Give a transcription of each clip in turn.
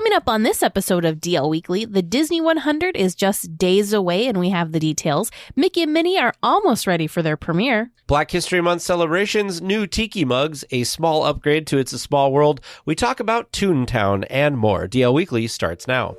Coming up on this episode of DL Weekly, the Disney 100 is just days away and we have the details. Mickey and Minnie are almost ready for their premiere. Black History Month celebrations, new tiki mugs, a small upgrade to It's a Small World. We talk about Toontown and more. DL Weekly starts now.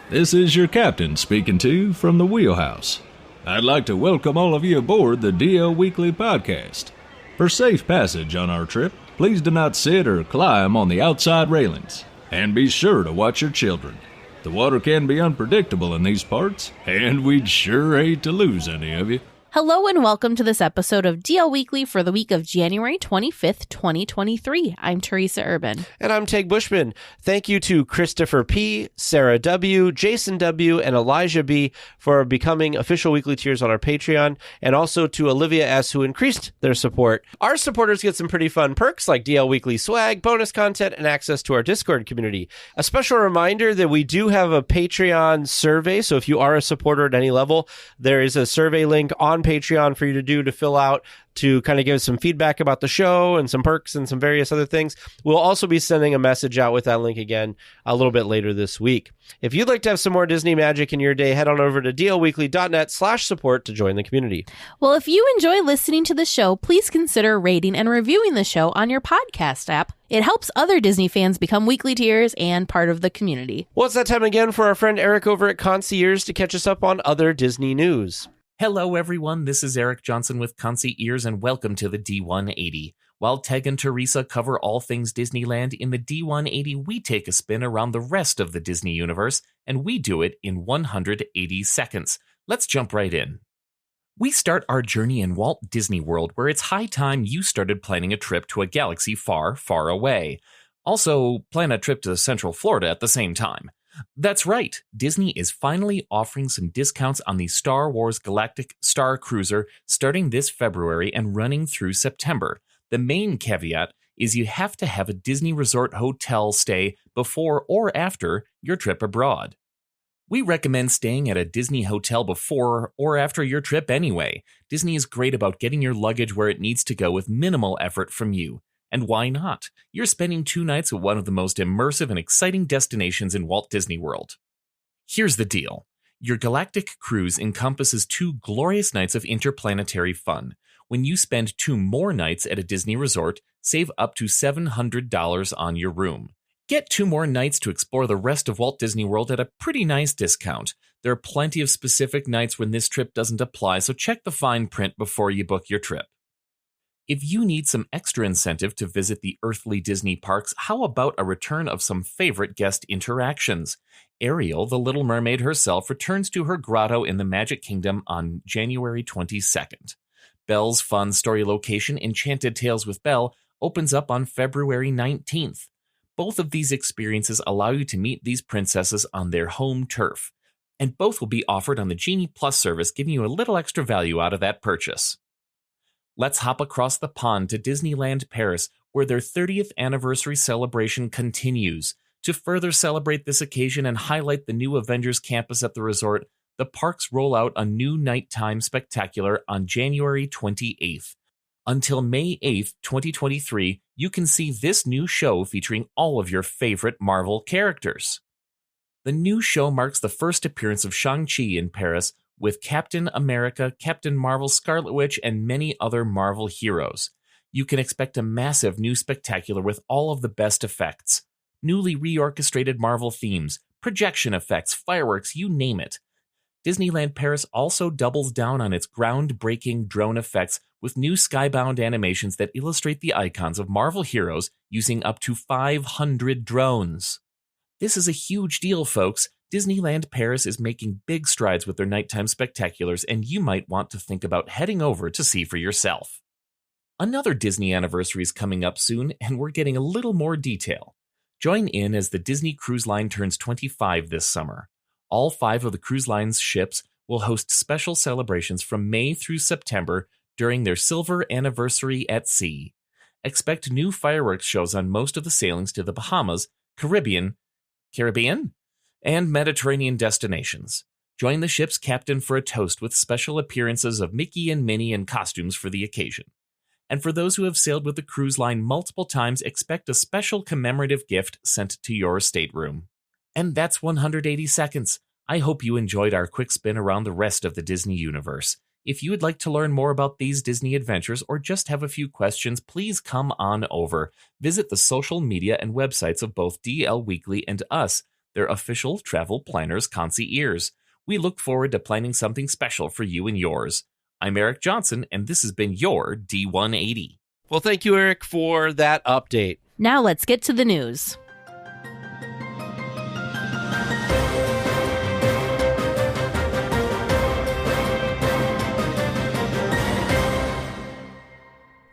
This is your captain speaking to you from the wheelhouse. I'd like to welcome all of you aboard the DL Weekly podcast. For safe passage on our trip, please do not sit or climb on the outside railings, and be sure to watch your children. The water can be unpredictable in these parts, and we'd sure hate to lose any of you. Hello and welcome to this episode of DL Weekly for the week of January 25th, 2023. I'm Teresa Urban. And I'm Teg Bushman. Thank you to Christopher P., Sarah W., Jason W., and Elijah B. for becoming official weekly tiers on our Patreon, and also to Olivia S., who increased their support. Our supporters get some pretty fun perks like DL Weekly swag, bonus content, and access to our Discord community. A special reminder that we do have a Patreon survey, so if you are a supporter at any level, there is a survey link on Patreon for you to fill out to kind of give us some feedback about the show and some perks and some various other things. We'll also be sending a message out with that link again a little bit later this week. If you'd like to have some more Disney magic in your day, head on over to dlweekly.net/support to join the community. Well, if you enjoy listening to the show, please consider rating and reviewing the show on your podcast app. It helps other Disney fans become weekly tiers and part of the community. Well, it's that time again for our friend Eric over at Concierge to catch us up on other Disney news. Hello, everyone. This is Eric Johnson with Concierge, and welcome to the D180. While Teg and Teresa cover all things Disneyland, in the D180, we take a spin around the rest of the Disney universe, and we do it in 180 seconds. Let's jump right in. We start our journey in Walt Disney World, where it's high time you started planning a trip to a galaxy far, far away. Also, plan a trip to Central Florida at the same time. That's right, Disney is finally offering some discounts on the Star Wars Galactic Star Cruiser starting this February and running through September. The main caveat is you have to have a Disney Resort hotel stay before or after your trip abroad. We recommend staying at a Disney hotel before or after your trip anyway. Disney is great about getting your luggage where it needs to go with minimal effort from you. And why not? You're spending 2 nights at one of the most immersive and exciting destinations in Walt Disney World. Here's the deal. Your galactic cruise encompasses 2 glorious nights of interplanetary fun. When you spend 2 more nights at a Disney resort, save up to $700 on your room. Get 2 more nights to explore the rest of Walt Disney World at a pretty nice discount. There are plenty of specific nights when this trip doesn't apply, so check the fine print before you book your trip. If you need some extra incentive to visit the earthly Disney parks, how about a return of some favorite guest interactions? Ariel, the Little Mermaid herself, returns to her grotto in the Magic Kingdom on January 22nd. Belle's fun story location, Enchanted Tales with Belle, opens up on February 19th. Both of these experiences allow you to meet these princesses on their home turf, and both will be offered on the Genie Plus service, giving you a little extra value out of that purchase. Let's hop across the pond to Disneyland Paris, where their 30th anniversary celebration continues. To further celebrate this occasion and highlight the new Avengers campus at the resort, the parks roll out a new nighttime spectacular on January 28th. Until May 8th, 2023, you can see this new show featuring all of your favorite Marvel characters. The new show marks the first appearance of Shang-Chi in Paris, with Captain America, Captain Marvel, Scarlet Witch, and many other Marvel heroes. You can expect a massive new spectacular with all of the best effects. Newly reorchestrated Marvel themes, projection effects, fireworks, you name it. Disneyland Paris also doubles down on its groundbreaking drone effects with new skybound animations that illustrate the icons of Marvel heroes using up to 500 drones. This is a huge deal, folks. Disneyland Paris is making big strides with their nighttime spectaculars, and you might want to think about heading over to see for yourself. Another Disney anniversary is coming up soon, and we're getting a little more detail. Join in as the Disney Cruise Line turns 25 this summer. All 5 of the cruise line's ships will host special celebrations from May through September during their silver anniversary at sea. Expect new fireworks shows on most of the sailings to the Bahamas, Caribbean, and Mediterranean destinations. Join the ship's captain for a toast with special appearances of Mickey and Minnie in costumes for the occasion. And for those who have sailed with the cruise line multiple times, expect a special commemorative gift sent to your stateroom. And that's 180 seconds. I hope you enjoyed our quick spin around the rest of the Disney universe. If you would like to learn more about these Disney adventures or just have a few questions, please come on over. Visit the social media and websites of both DL Weekly and us, their official travel planners' concierges. We look forward to planning something special for you and yours. I'm Eric Johnson, and this has been your D180. Well, thank you, Eric, for that update. Now let's get to the news.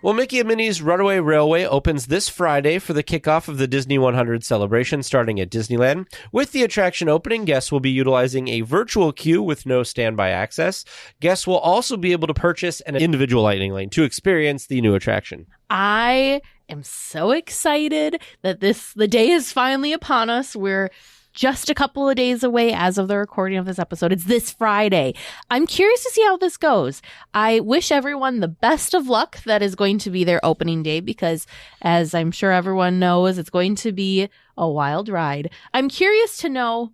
Well, Mickey and Minnie's Runaway Railway opens this Friday for the kickoff of the Disney 100 celebration starting at Disneyland. With the attraction opening, guests will be utilizing a virtual queue with no standby access. Guests will also be able to purchase an individual lightning lane to experience the new attraction. I am so excited that the day is finally upon us. We're just a couple of days away as of the recording of this episode. It's this Friday. I'm curious to see how this goes. I wish everyone the best of luck that is going to be their opening day because, as I'm sure everyone knows, it's going to be a wild ride. I'm curious to know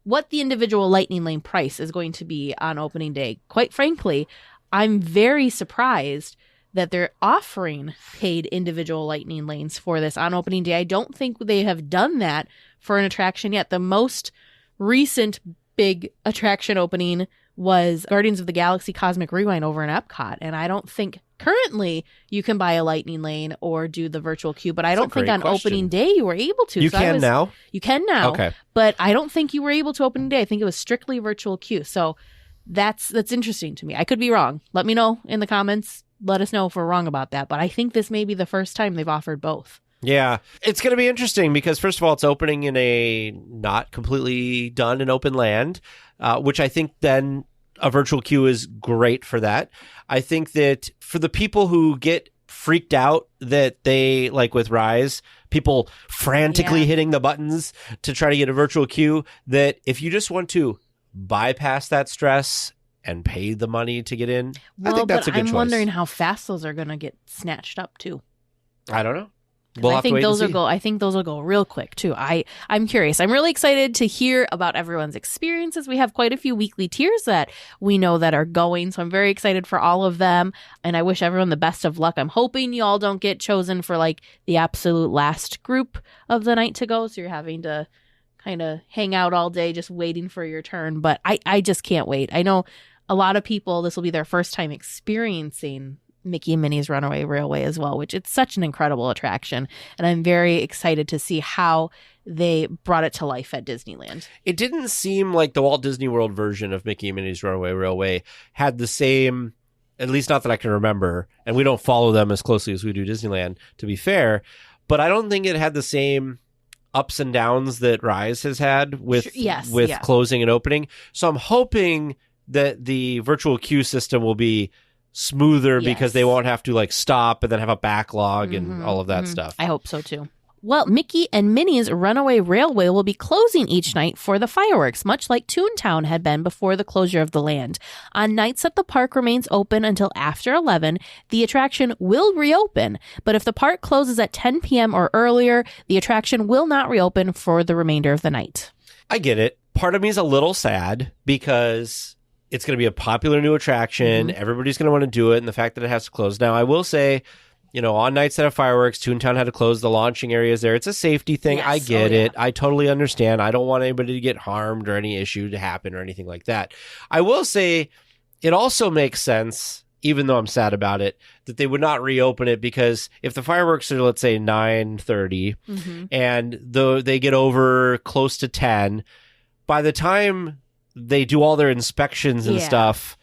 what the individual lightning lane price is going to be on opening day. Quite frankly, I'm very surprised that they're offering paid individual lightning lanes for this on opening day. I don't think they have done that for an attraction yet. The most recent big attraction opening was Guardians of the Galaxy Cosmic Rewind over in Epcot, and I don't think currently you can buy a lightning lane or do the virtual queue, but I don't think on opening day you were able to. You can now? You can now. Okay. But I don't think you were able to opening day. I think it was strictly virtual queue. So that's interesting to me. I could be wrong. Let me know in the comments. Let us know if we're wrong about that. But I think this may be the first time they've offered both. Yeah, it's going to be interesting because, first of all, it's opening in a not completely done and open land, which I think then a virtual queue is great for that. I think that for the people who get freaked out that they, like with Rise, people frantically hitting the buttons to try to get a virtual queue, that if you just want to bypass that stress and pay the money to get in, I think that's a good choice. I'm wondering how fast those are going to get snatched up too. I don't know. I think those will go real quick too. I'm curious. I'm really excited to hear about everyone's experiences. We have quite a few weekly tiers that we know that are going, so I'm very excited for all of them. And I wish everyone the best of luck. I'm hoping you all don't get chosen for like the absolute last group of the night to go, so you're having to kind of hang out all day just waiting for your turn. But I just can't wait. I know a lot of people, this will be their first time experiencing Mickey and Minnie's Runaway Railway as well, which it's such an incredible attraction. And I'm very excited to see how they brought it to life at Disneyland. It didn't seem like the Walt Disney World version of Mickey and Minnie's Runaway Railway had the same, at least not that I can remember, and we don't follow them as closely as we do Disneyland, to be fair, but I don't think it had the same ups and downs that Rise has had with closing and opening. So I'm hoping that the virtual queue system will be smoother because they won't have to like stop and then have a backlog and all of that stuff. I hope so too. Well, Mickey and Minnie's Runaway Railway will be closing each night for the fireworks, much like Toontown had been before the closure of the land. On nights that the park remains open until after 11, the attraction will reopen. But if the park closes at 10 p.m. or earlier, the attraction will not reopen for the remainder of the night. I get it. Part of me is a little sad because it's going to be a popular new attraction. Everybody's going to want to do it. And the fact that it has to close. Now, I will say, you know, on nights that have fireworks, Toontown had to close the launching areas there. It's a safety thing. Yes. I get it. I totally understand. I don't want anybody to get harmed or any issue to happen or anything like that. I will say it also makes sense, even though I'm sad about it, that they would not reopen it because if the fireworks are, let's say, 9:30 and though they get over close to 10, by the time they do all their inspections and stuff,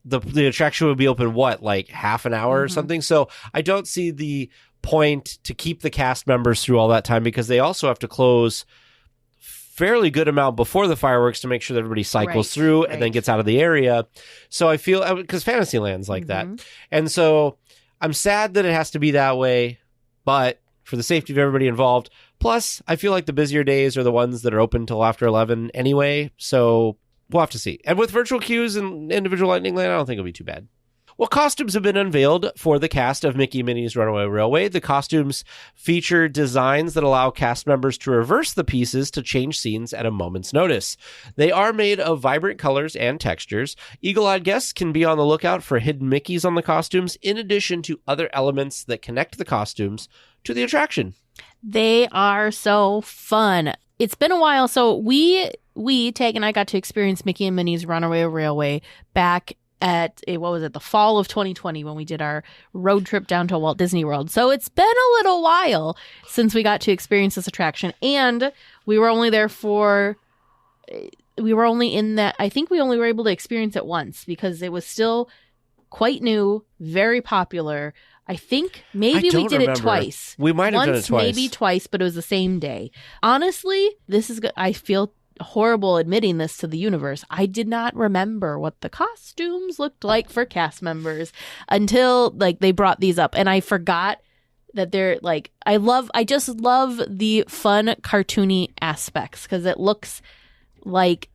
the attraction would be open, like half an hour or something? So I don't see the point to keep the cast members through all that time because they also have to close fairly good amount before the fireworks to make sure that everybody cycles through and then gets out of the area. So I feel, because Fantasyland's like that. And so I'm sad that it has to be that way, but for the safety of everybody involved, plus I feel like the busier days are the ones that are open till after 11 anyway. So we'll have to see. And with virtual queues and individual lightning lane, I don't think it'll be too bad. Well, costumes have been unveiled for the cast of Mickey and Minnie's Runaway Railway. The costumes feature designs that allow cast members to reverse the pieces to change scenes at a moment's notice. They are made of vibrant colors and textures. Eagle-eyed guests can be on the lookout for hidden Mickeys on the costumes, in addition to other elements that connect the costumes to the attraction. They are so fun. It's been a while, so Tag and I got to experience Mickey and Minnie's Runaway Railway back at, the fall of 2020 when we did our road trip down to Walt Disney World. So it's been a little while since we got to experience this attraction. And we were only there I think we only were able to experience it once because it was still quite new, very popular. I think maybe we did it twice. We might have done it twice. Maybe twice, but it was the same day. Honestly, I feel horrible admitting this to the universe. I did not remember what the costumes looked like for cast members until they brought these up, and I forgot that they're I just love the fun cartoony aspects because it looks like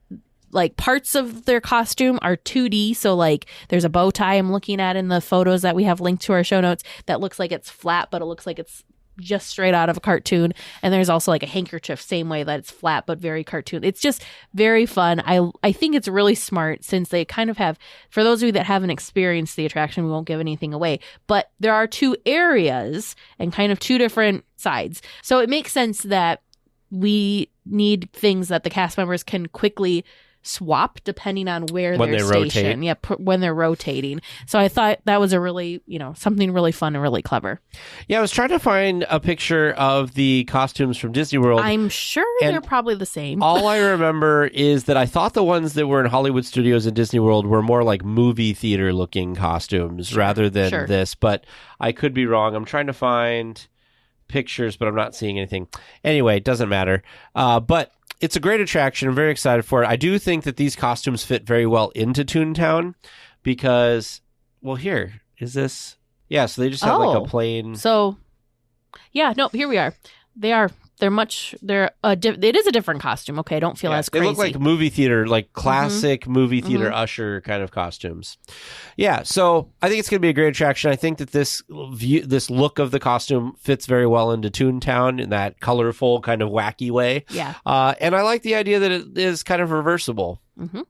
parts of their costume are 2D. So there's a bow tie I'm looking at in the photos that we have linked to our show notes that looks like it's flat, but it looks like it's just straight out of a cartoon. And there's also a handkerchief, same way that it's flat, but very cartoon. It's just very fun. I think it's really smart since they kind of have, for those of you that haven't experienced the attraction, we won't give anything away, but there are two areas and kind of two different sides. So it makes sense that we need things that the cast members can quickly swap depending on where when they're stationed. Yeah, when they're rotating. So I thought that was a really, something really fun and really clever. Yeah, I was trying to find a picture of the costumes from Disney World. I'm sure they're probably the same. All I remember is that I thought the ones that were in Hollywood Studios and Disney World were more like movie theater looking costumes rather than this, but I could be wrong. I'm trying to find pictures, but I'm not seeing anything. Anyway, it doesn't matter. But it's a great attraction. I'm very excited for it. I do think that these costumes fit very well into Toontown because, here is this. Yeah, so they just have a plain. So, yeah, no, here we are. It is a different costume. Okay, don't feel as crazy. They look like movie theater, classic movie theater usher kind of costumes. Yeah, so I think it's going to be a great attraction. I think that this look of the costume fits very well into Toontown in that colorful kind of wacky way. Yeah. And I like the idea that it is kind of reversible. Mm-hmm.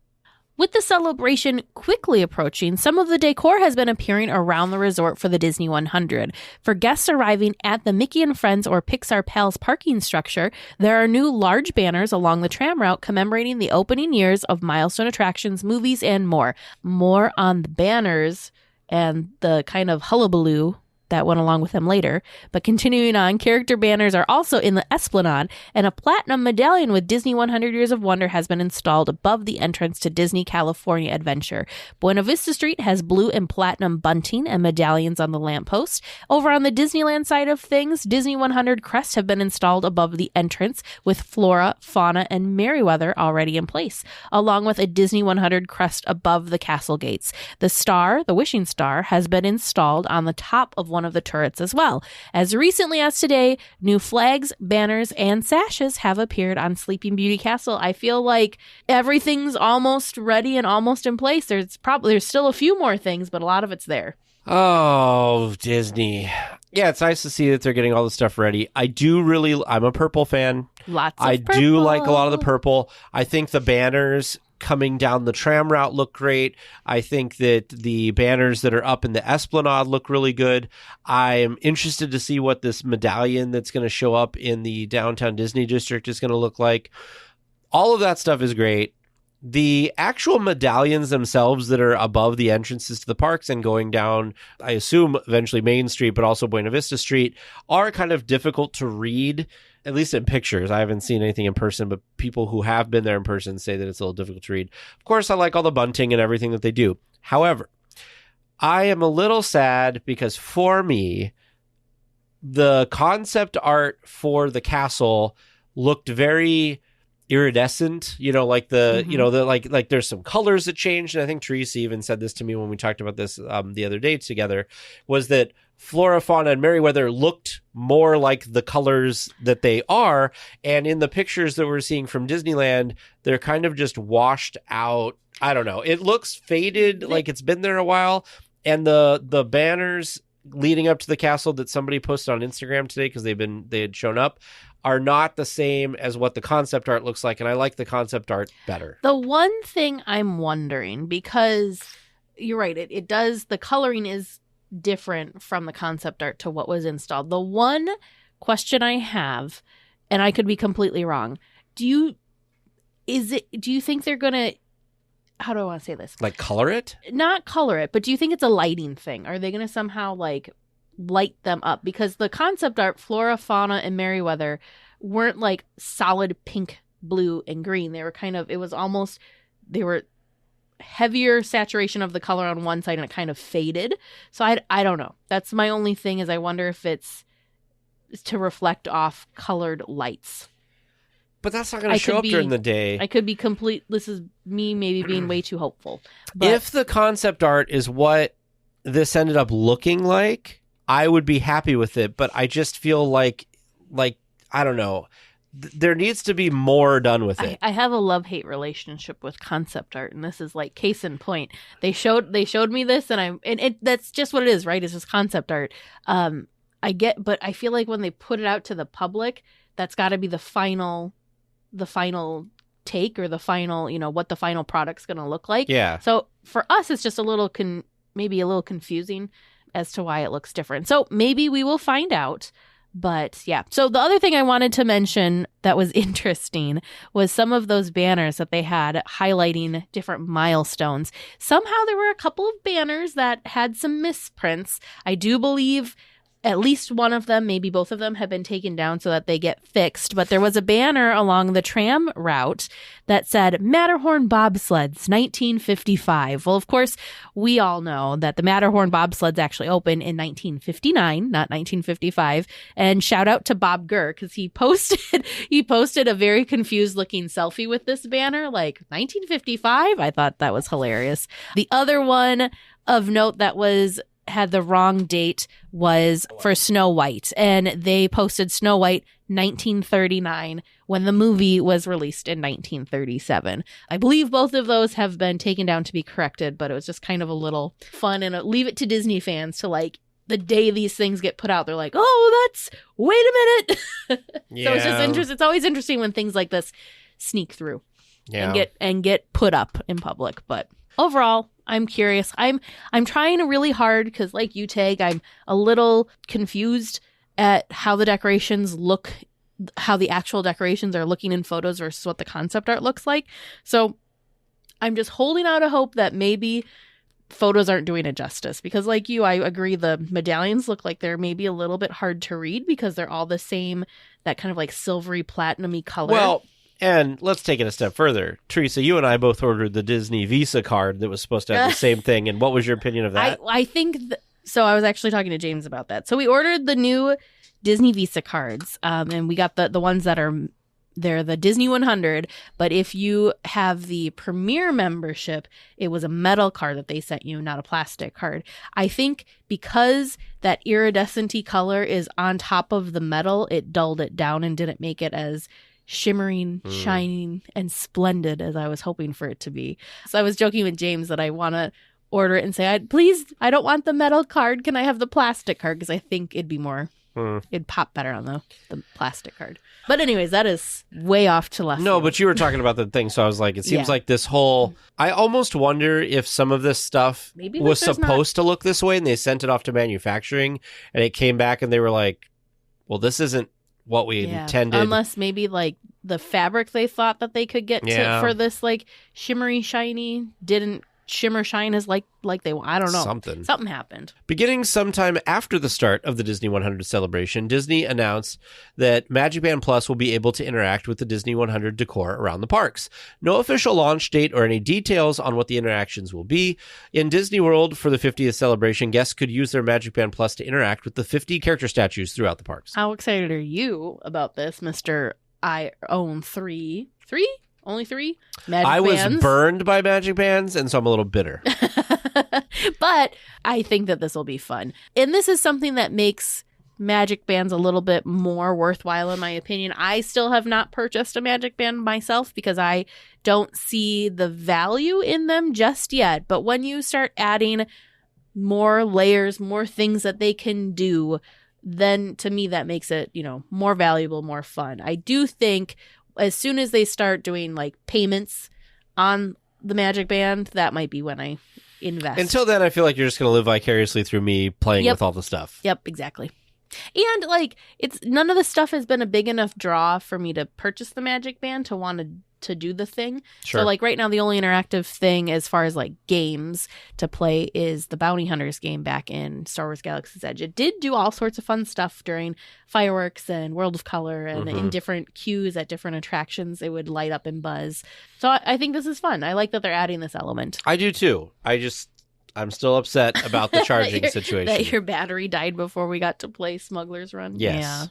With the celebration quickly approaching, some of the decor has been appearing around the resort for the Disney 100. For guests arriving at the Mickey and Friends or Pixar Pals parking structure, there are new large banners along the tram route commemorating the opening years of milestone attractions, movies, and more. More on the banners and the kind of hullabaloo that went along with them later. But continuing on, character banners are also in the Esplanade, and a platinum medallion with Disney 100 Years of Wonder has been installed above the entrance to Disney California Adventure. Buena Vista Street has blue and platinum bunting and medallions on the lamppost. Over on the Disneyland side of things, Disney 100 crests have been installed above the entrance with Flora, Fauna, and Merriweather already in place, along with a Disney 100 crest above the castle gates. The star, the wishing star, has been installed on the top of one of the turrets as well. As recently as today, new flags, banners, and sashes have appeared on Sleeping Beauty Castle. I feel like everything's almost ready and almost in place. There's still a few more things, but a lot of it's there. Oh, Disney. Yeah, it's nice to see that they're getting all the stuff ready. I'm a purple fan. I do like a lot of the purple. I think the banners coming down the tram route look great. I think that the banners that are up in the Esplanade look really good. I'm interested to see what this medallion that's going to show up in the downtown Disney district is going to look like. All of that stuff is great. The actual medallions themselves that are above the entrances to the parks and going down, I assume eventually Main Street, but also Buena Vista Street, are kind of difficult to read, at least in pictures. I haven't seen anything in person, but people who have been there in person say that it's a little difficult to read. Of course, I like all the bunting and everything that they do. However, I am a little sad because for me, the concept art for the castle looked very iridescent, like there's some colors that changed. And I think Teresa even said this to me when we talked about this the other day together, was that Flora, Fauna, and Merriweather looked more like the colors that they are. And in the pictures that we're seeing from Disneyland, they're kind of just washed out. I don't know. It looks faded, like it's been there a while. And the banners leading up to the castle that somebody posted on Instagram today, because they had shown up, are not the same as what the concept art looks like, and I like the concept art better. The one thing I'm wondering, because you're right, it does, the coloring is different from the concept art to what was installed. The one question I have, and I could be completely wrong, do you think they're gonna, how do I want to say this? Like color it? Not color it, but do you think it's a lighting thing? Are they gonna somehow like light them up? Because the concept art, Flora, Fauna, and Merryweather weren't like solid pink, blue, and green. They were kind of, it was almost, they were heavier saturation of the color on one side and it kind of faded. So I don't know. That's my only thing, is I wonder if it's to reflect off colored lights. But that's not going to show up during the day. I could be this is me maybe being way too hopeful. But if the concept art is what this ended up looking like, I would be happy with it. But I just feel like I don't know. There needs to be more done with it. I have a love-hate relationship with concept art, and this is like case in point. They showed me this, and that's just what it is, right? It's just concept art. But I feel like when they put it out to the public, that's got to be the final take, or the final, what the final product's going to look like. Yeah. So for us, it's just a little maybe a little confusing as to why it looks different. So maybe we will find out. But yeah, so the other thing I wanted to mention that was interesting was some of those banners that they had highlighting different milestones. Somehow there were a couple of banners that had some misprints. I do believe at least one of them, maybe both of them, have been taken down so that they get fixed. But there was a banner along the tram route that said Matterhorn Bobsleds 1955. Well, of course, we all know that the Matterhorn Bobsleds actually opened in 1959, not 1955. And shout out to Bob Gurr, because he posted a very confused looking selfie with this banner, like 1955. I thought that was hilarious. The other one of note that had the wrong date was for Snow White, and they posted Snow White 1939 when the movie was released in 1937. I believe both of those have been taken down to be corrected, but it was just kind of a little fun, and leave it to Disney fans to, like, the day these things get put out, they're like, oh, wait a minute. Yeah. So it's just interesting. It's always interesting when things like this sneak through and get put up in public. But overall, I'm curious. I'm trying really hard because, like you, Tag, I'm a little confused at how the decorations look, how the actual decorations are looking in photos versus what the concept art looks like. So I'm just holding out a hope that maybe photos aren't doing it justice, because like you, I agree the medallions look like they're maybe a little bit hard to read because they're all the same, that kind of like silvery platinum-y color. Well, and let's take it a step further. Teresa, you and I both ordered the Disney Visa card that was supposed to have the same thing. And what was your opinion of that? I think, so I was actually talking to James about that. So we ordered the new Disney Visa cards, and we got the ones that they're the Disney 100. But if you have the Premier membership, it was a metal card that they sent you, not a plastic card. I think because that iridescent-y color is on top of the metal, it dulled it down and didn't make it as shimmering, shining, and splendid as I was hoping for it to be. So I was joking with James that I want to order it and say, please, I don't want the metal card. Can I have the plastic card? Because I think it'd be more, it'd pop better on the plastic card. But anyways, that is way off to left. No, but you were talking about the thing, so I was like, it seems like this whole, I almost wonder if some of this stuff was supposed to look this way and they sent it off to manufacturing and it came back and they were like, well, this isn't what we intended. Unless maybe like the fabric they thought that they could get for this like shimmery shiny didn't shimmer shine as like they, I don't know. Something happened. Beginning sometime after the start of the Disney 100 celebration, Disney announced that Magic Band Plus will be able to interact with the Disney 100 decor around the parks. No official launch date or any details on what the interactions will be. In Disney World for the 50th celebration, guests could use their Magic Band Plus to interact with the 50 character statues throughout the parks. How excited are you about this, Mr. I own three? Only 3 Magic Bands? I was bands? burned by Magic Bands, and so I'm a little bitter. But I think that this will be fun. And this is something that makes Magic Bands a little bit more worthwhile, in my opinion. I still have not purchased a Magic Band myself because I don't see the value in them just yet. But when you start adding more layers, more things that they can do, then to me that makes it, more valuable, more fun. I do think as soon as they start doing like payments on the Magic Band, that might be when I invest. Until then, I feel like you're just going to live vicariously through me playing with all the stuff. Yep, exactly. And like none of the stuff has been a big enough draw for me to purchase the Magic Band to want to do the thing. Sure. So like right now the only interactive thing as far as like games to play is the Bounty Hunters game back in Star Wars Galaxy's Edge. It did do all sorts of fun stuff during fireworks and World of Color and in different queues at different attractions. It would light up and buzz. So I think this is fun. I like that they're adding this element. I do too. I'm still upset about the charging situation. That your battery died before we got to play Smuggler's Run. Yes.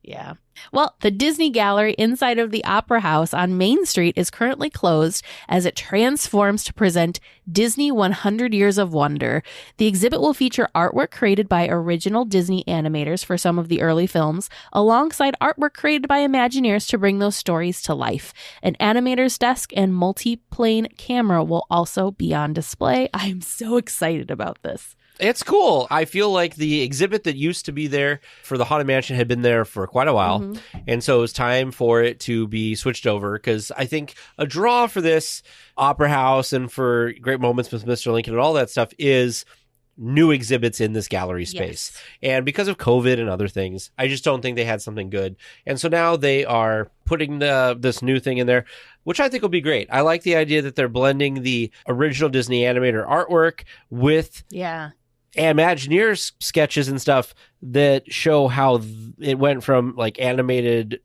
Yeah. Well, the Disney Gallery inside of the Opera House on Main Street is currently closed as it transforms to present Disney 100 Years of Wonder. The exhibit will feature artwork created by original Disney animators for some of the early films, alongside artwork created by Imagineers to bring those stories to life. An animator's desk and multi-plane camera will also be on display. I'm so excited about this. It's cool. I feel like the exhibit that used to be there for the Haunted Mansion had been there for quite a while. And so it was time for it to be switched over, because I think a draw for this Opera House and for Great Moments with Mr. Lincoln and all that stuff is new exhibits in this gallery space. Yes. And because of COVID and other things, I just don't think they had something good. And so now they are putting this new thing in there, which I think will be great. I like the idea that they're blending the original Disney animator artwork with Imagineers sketches and stuff that show how it went from like animated,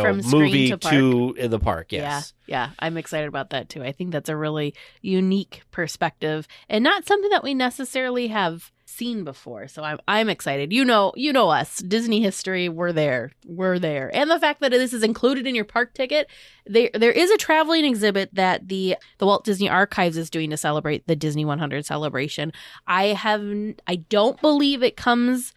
from movie to in the park. Yes. Yeah. I'm excited about that too. I think that's a really unique perspective and not something that we necessarily have seen before. So I'm excited. You know us, Disney history. We're there. And the fact that this is included in your park ticket. There is a traveling exhibit that the Walt Disney Archives is doing to celebrate the Disney 100 celebration. I don't believe it comes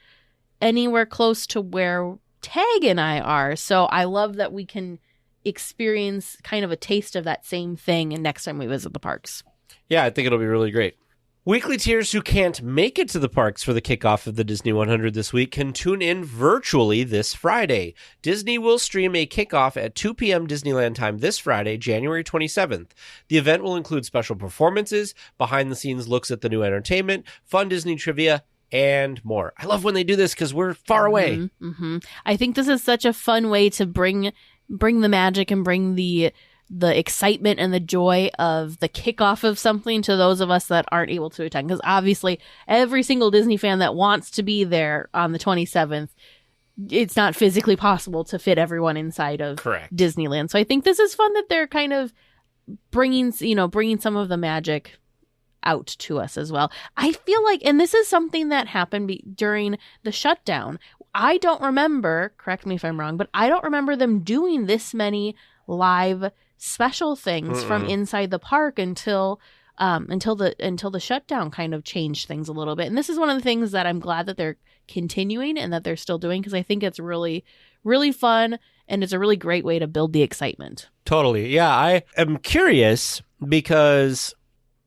anywhere close to where Tag and I are. So I love that we can experience kind of a taste of that same thing next time we visit the parks. Yeah, I think it'll be really great. Weekly tiers who can't make it to the parks for the kickoff of the Disney 100 this week can tune in virtually this Friday. Disney will stream a kickoff at 2 p.m. Disneyland time this Friday, January 27th. The event will include special performances, behind-the-scenes looks at the new entertainment, fun Disney trivia, and more. I love when they do this because we're far away. I think this is such a fun way to bring the magic and bring the excitement and the joy of the kickoff of something to those of us that aren't able to attend. Because obviously every single Disney fan that wants to be there on the 27th, it's not physically possible to fit everyone inside of Disneyland. So I think this is fun that they're kind of bringing some of the magic out to us as well. I feel like, and this is something that happened during the shutdown. I don't remember, correct me if I'm wrong, but I don't remember them doing this many live special things from inside the park until the shutdown kind of changed things a little bit. And this is one of the things that I'm glad that they're continuing and that they're still doing, because I think it's really, really fun and it's a really great way to build the excitement. Totally. Yeah, I am curious because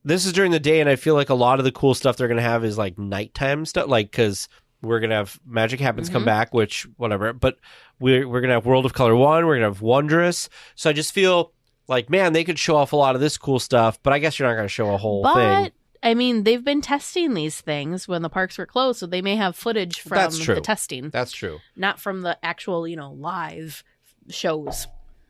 this is during the day and I feel like a lot of the cool stuff they're going to have is like nighttime stuff, like because we're going to have Magic Happens come back, which whatever, but we're going to have World of Color 1, we're going to have Wondrous. So I just feel like, man, they could show off a lot of this cool stuff, but I guess you're not going to show a whole thing. I mean, they've been testing these things when the parks were closed, so they may have footage from the testing. That's true. Not from the actual, live shows.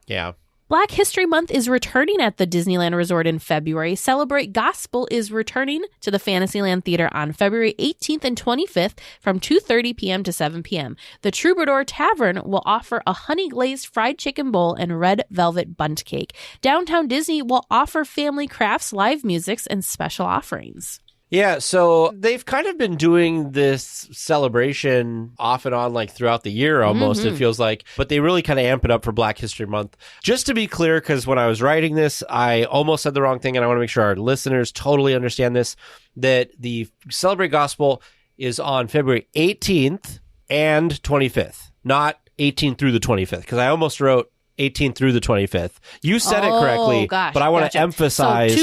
Yeah. Black History Month is returning at the Disneyland Resort in February. Celebrate Gospel is returning to the Fantasyland Theater on February 18th and 25th from 2:30 p.m. to 7 p.m. The Troubadour Tavern will offer a honey-glazed fried chicken bowl and red velvet bundt cake. Downtown Disney will offer family crafts, live musics, and special offerings. Yeah, so they've kind of been doing this celebration off and on like throughout the year almost, it feels like. But they really kind of amp it up for Black History Month. Just to be clear, because when I was writing this, I almost said the wrong thing, and I want to make sure our listeners totally understand this, that the Celebrate Gospel is on February 18th and 25th, not 18th through the 25th, because I almost wrote 18th through the 25th. You said it correctly, but I want to emphasize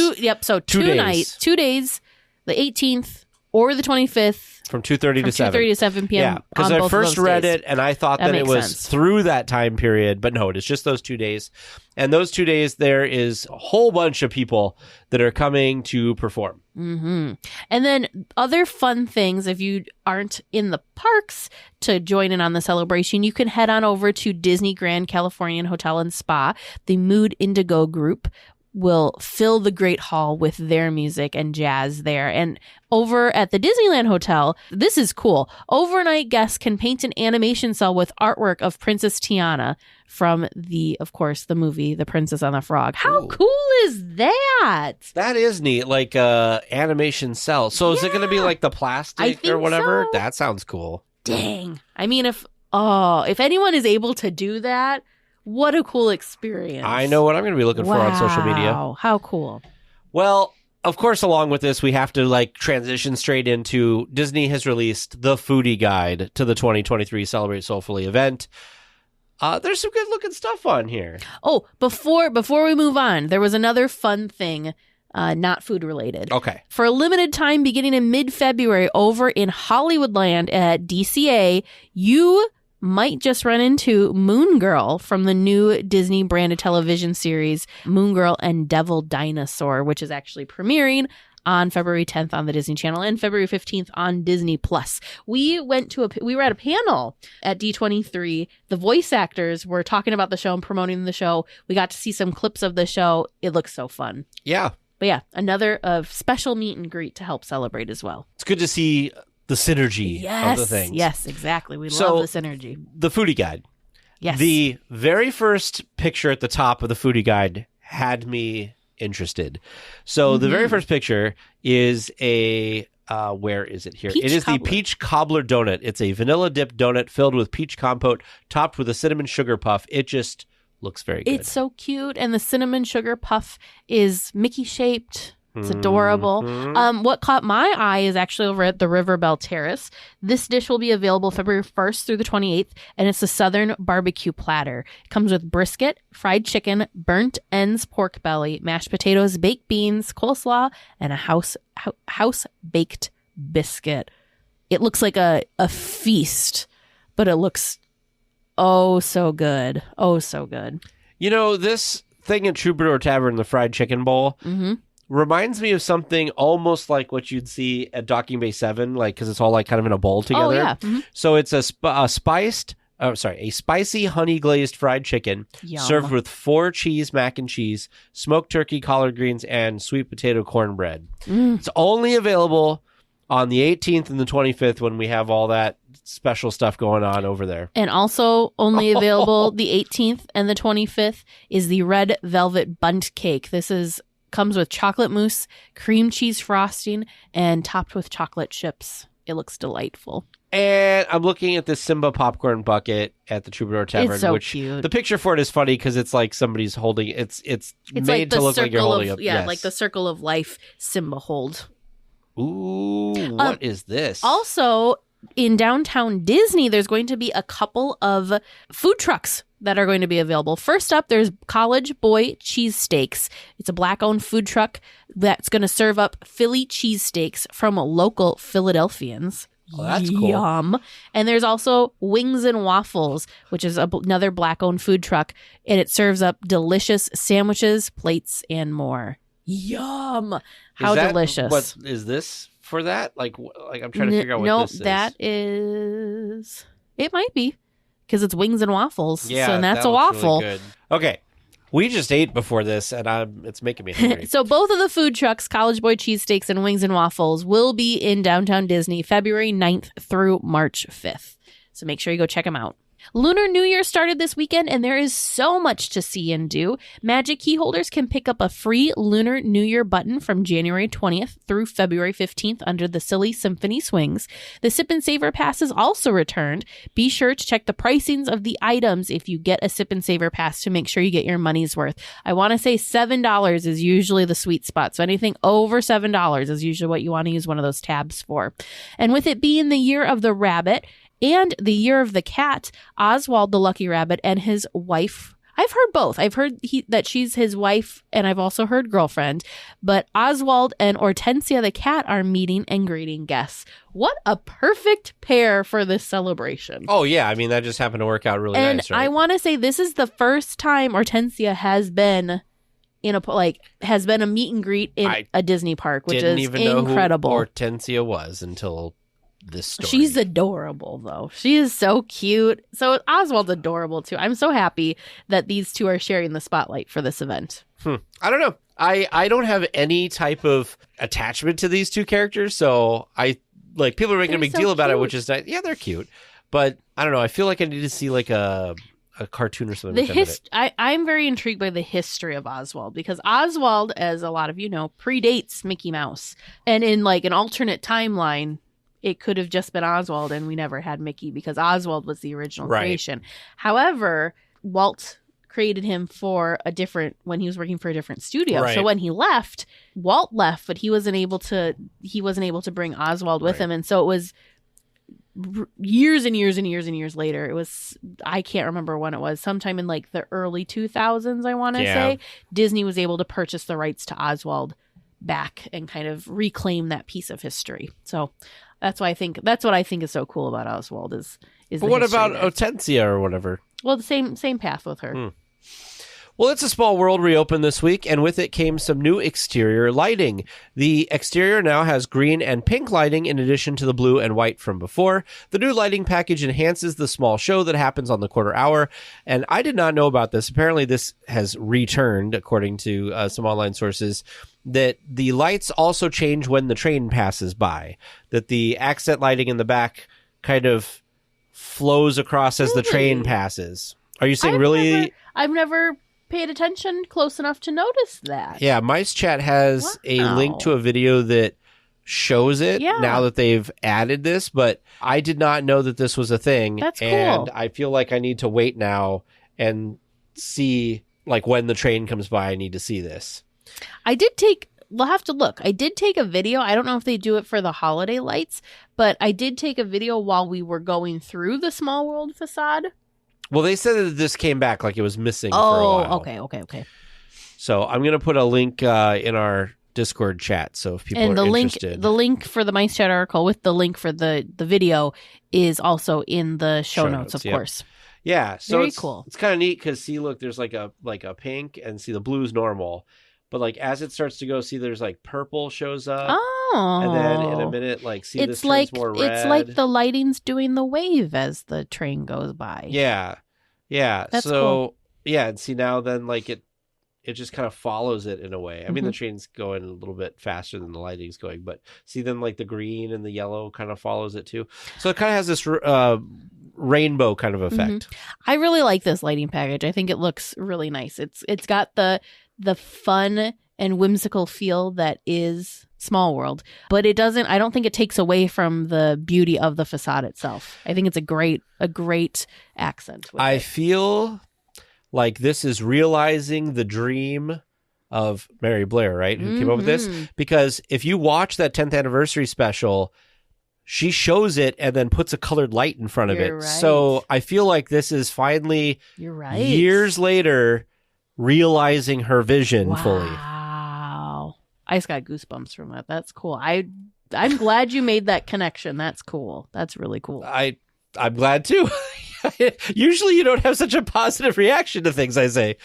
so two nights, 2 days. The 18th or the 25th from 2:30 to 7. 2:30 to 7 p.m. Yeah, because on I both of first those read days. it and I thought that it makes was sense. through that time period, but no, it is just those 2 days. And those 2 days, there is a whole bunch of people that are coming to perform. Mm-hmm. And then other fun things, if you aren't in the parks to join in on the celebration, you can head on over to Disney Grand Californian Hotel and Spa. The Mood Indigo group will fill the Great Hall with their music and jazz there. And over at the Disneyland Hotel, this is cool. Overnight guests can paint an animation cell with artwork of Princess Tiana from of course, the movie The Princess and the Frog. How cool is that? That is neat, like animation cell. So is it going to be like the plastic or whatever? So. That sounds cool. Dang. I mean, if anyone is able to do that, what a cool experience. I know what I'm going to be looking for on social media. Wow, how cool. Well, of course, along with this, we have to transition straight into Disney has released the foodie guide to the 2023 Celebrate Soulfully event. There's some good looking stuff on here. Oh, before we move on, there was another fun thing, not food related. Okay. For a limited time beginning in mid-February over in Hollywoodland at DCA, you might just run into Moon Girl from the new Disney branded television series Moon Girl and Devil Dinosaur, which is actually premiering on February 10th on the Disney Channel and February 15th on Disney Plus. We were at a panel at D23. The voice actors were talking about the show and promoting the show. We got to see some clips of the show. It looks so fun. Yeah. But yeah, another special meet and greet to help celebrate as well. It's good to see the synergy of the things. Yes, exactly. We love the synergy. The foodie guide. Yes. The very first picture at the top of the foodie guide had me interested. So the very first picture is where is it here? Peach it is cobbler. The peach cobbler donut. It's a vanilla dip donut filled with peach compote topped with a cinnamon sugar puff. It just looks very good. It's so cute. And the cinnamon sugar puff is Mickey shaped. It's adorable. What caught my eye is actually over at the River Belle Terrace. This dish will be available February 1st through the 28th, and it's a Southern barbecue platter. It comes with brisket, fried chicken, burnt ends pork belly, mashed potatoes, baked beans, coleslaw, and a house-baked biscuit. It looks like a feast, but it looks so good. Oh, so good. You know, this thing at Troubadour Tavern, the fried chicken bowl, reminds me of something almost like what you'd see at Docking Bay 7, because it's all kind of in a bowl together. Oh, yeah. Mm-hmm. So it's a spicy honey glazed fried chicken served with 4 cheese mac and cheese, smoked turkey, collard greens, and sweet potato cornbread. It's only available on the 18th and the 25th when we have all that special stuff going on over there. And also only available the 18th and the 25th is the red velvet bundt cake. This comes with chocolate mousse, cream cheese frosting, and topped with chocolate chips. It looks delightful. And I'm looking at this Simba popcorn bucket at the Troubadour Tavern, it's so which cute. The picture for it is funny because it's like somebody's holding it's made to look like you're holding up. Yeah, like the circle of life Simba hold. Ooh, what is this? Also, in downtown Disney, there's going to be a couple of food trucks that are going to be available. First up, there's College Boy Cheesesteaks. It's a Black-owned food truck that's going to serve up Philly cheesesteaks from local Philadelphians. Oh, that's cool. Yum. And there's also Wings and Waffles, which is another Black-owned food truck, and it serves up delicious sandwiches, plates, and more. Yum. How delicious. What is this for that? Like I'm trying to figure out what this is. No, that is... It might be. Because it's Wings and Waffles. Yeah, so that's that a looks waffle. Really good. Okay. We just ate before this, and it's making me hungry. So both of the food trucks, College Boy Cheesesteaks and Wings and Waffles, will be in downtown Disney February 9th through March 5th. So make sure you go check them out. Lunar New Year started this weekend, and there is so much to see and do. Magic key holders can pick up a free Lunar New Year button from January 20th through February 15th under the Silly Symphony Swings. The Sip and Savor Pass is also returned. Be sure to check the pricings of the items if you get a Sip and Savor Pass to make sure you get your money's worth. I want to say $7 is usually the sweet spot, so anything over $7 is usually what you want to use one of those tabs for. And with it being the year of the rabbit, and the year of the cat, Oswald the Lucky Rabbit and his wife I've heard both. I've heard that she's his wife, and I've also heard girlfriend. But Oswald and Hortensia the cat are meeting and greeting guests. What a perfect pair for this celebration. Oh, yeah. I mean, that just happened to work out really and nice, right? I want to say this is the first time Hortensia has been has been a meet and greet in a Disney park, which is even incredible. Know who Hortensia was until this story. She's adorable, though. She is so cute. So Oswald's adorable, too. I'm so happy that these two are sharing the spotlight for this event. I don't know. I don't have any type of attachment to these two characters, so people are making a big deal about it, which is nice. Yeah, they're cute. But I don't know. I feel like I need to see like a cartoon or something. I'm very intrigued by the history of Oswald, because Oswald, as a lot of you know, predates Mickey Mouse. And in like an alternate timeline, it could have just been Oswald and we never had Mickey, because Oswald was the original creation. However, Walt created him when he was working for a different studio. Right. So when he left, Walt left, but he wasn't able to bring Oswald with him. And so it was years and years and years and years later. It was, I can't remember when it was, sometime in like the early 2000s, I want to say, Disney was able to purchase the rights to Oswald back and kind of reclaim that piece of history. So that's what I think is so cool about Oswald is But what about Hortensia or whatever? Well, the same path with her. Well, It's a Small World reopened this week, and with it came some new exterior lighting. The exterior now has green and pink lighting in addition to the blue and white from before. The new lighting package enhances the small show that happens on the quarter hour, and I did not know about this. Apparently, this has returned, according to some online sources, that the lights also change when the train passes by, that the accent lighting in the back kind of flows across as the train passes. Are you saying I've never paid attention close enough to notice that. Yeah, Mice Chat has a link to a video that shows it now that they've added this, but I did not know that this was a thing. That's cool. And I feel like I need to wait now and see, like, when the train comes by, I need to see this. We'll have to look. I did take a video. I don't know if they do it for the holiday lights, but I did take a video while we were going through the Small World facade. Well, they said that this came back like it was missing for a while. Okay. So I'm going to put a link in our Discord chat, so if people are interested. The link for the Mice Chat article with the link for the video is also in the show notes, of course. Yeah, so very cool. It's kind of neat because see, look, there's like a pink, and see the blue's normal, but like as it starts to go, see there's like purple shows up. Oh, and then in a minute, like see this turns more red. It's like the lighting's doing the wave as the train goes by. Yeah. That's so cool. Yeah, and see now then like it just kind of follows it in a way. I mean, the train's going a little bit faster than the lighting's going, but see then like the green and the yellow kind of follows it too. So it kind of has this rainbow kind of effect. I really like this lighting package. I think it looks really nice. It's got the fun and whimsical feel that is Small World, but I don't think it takes away from the beauty of the facade itself. I think it's a great accent. I feel like this is realizing the dream of Mary Blair, right? Who came up with this? Because if you watch that 10th anniversary special, she shows it and then puts a colored light in front of it. Right. So I feel like this is finally, you're right, years later, realizing her vision fully. Wow. I just got goosebumps from that. That's cool. I'm glad you made that connection. That's cool. That's really cool. I'm glad too. Usually you don't have such a positive reaction to things I say.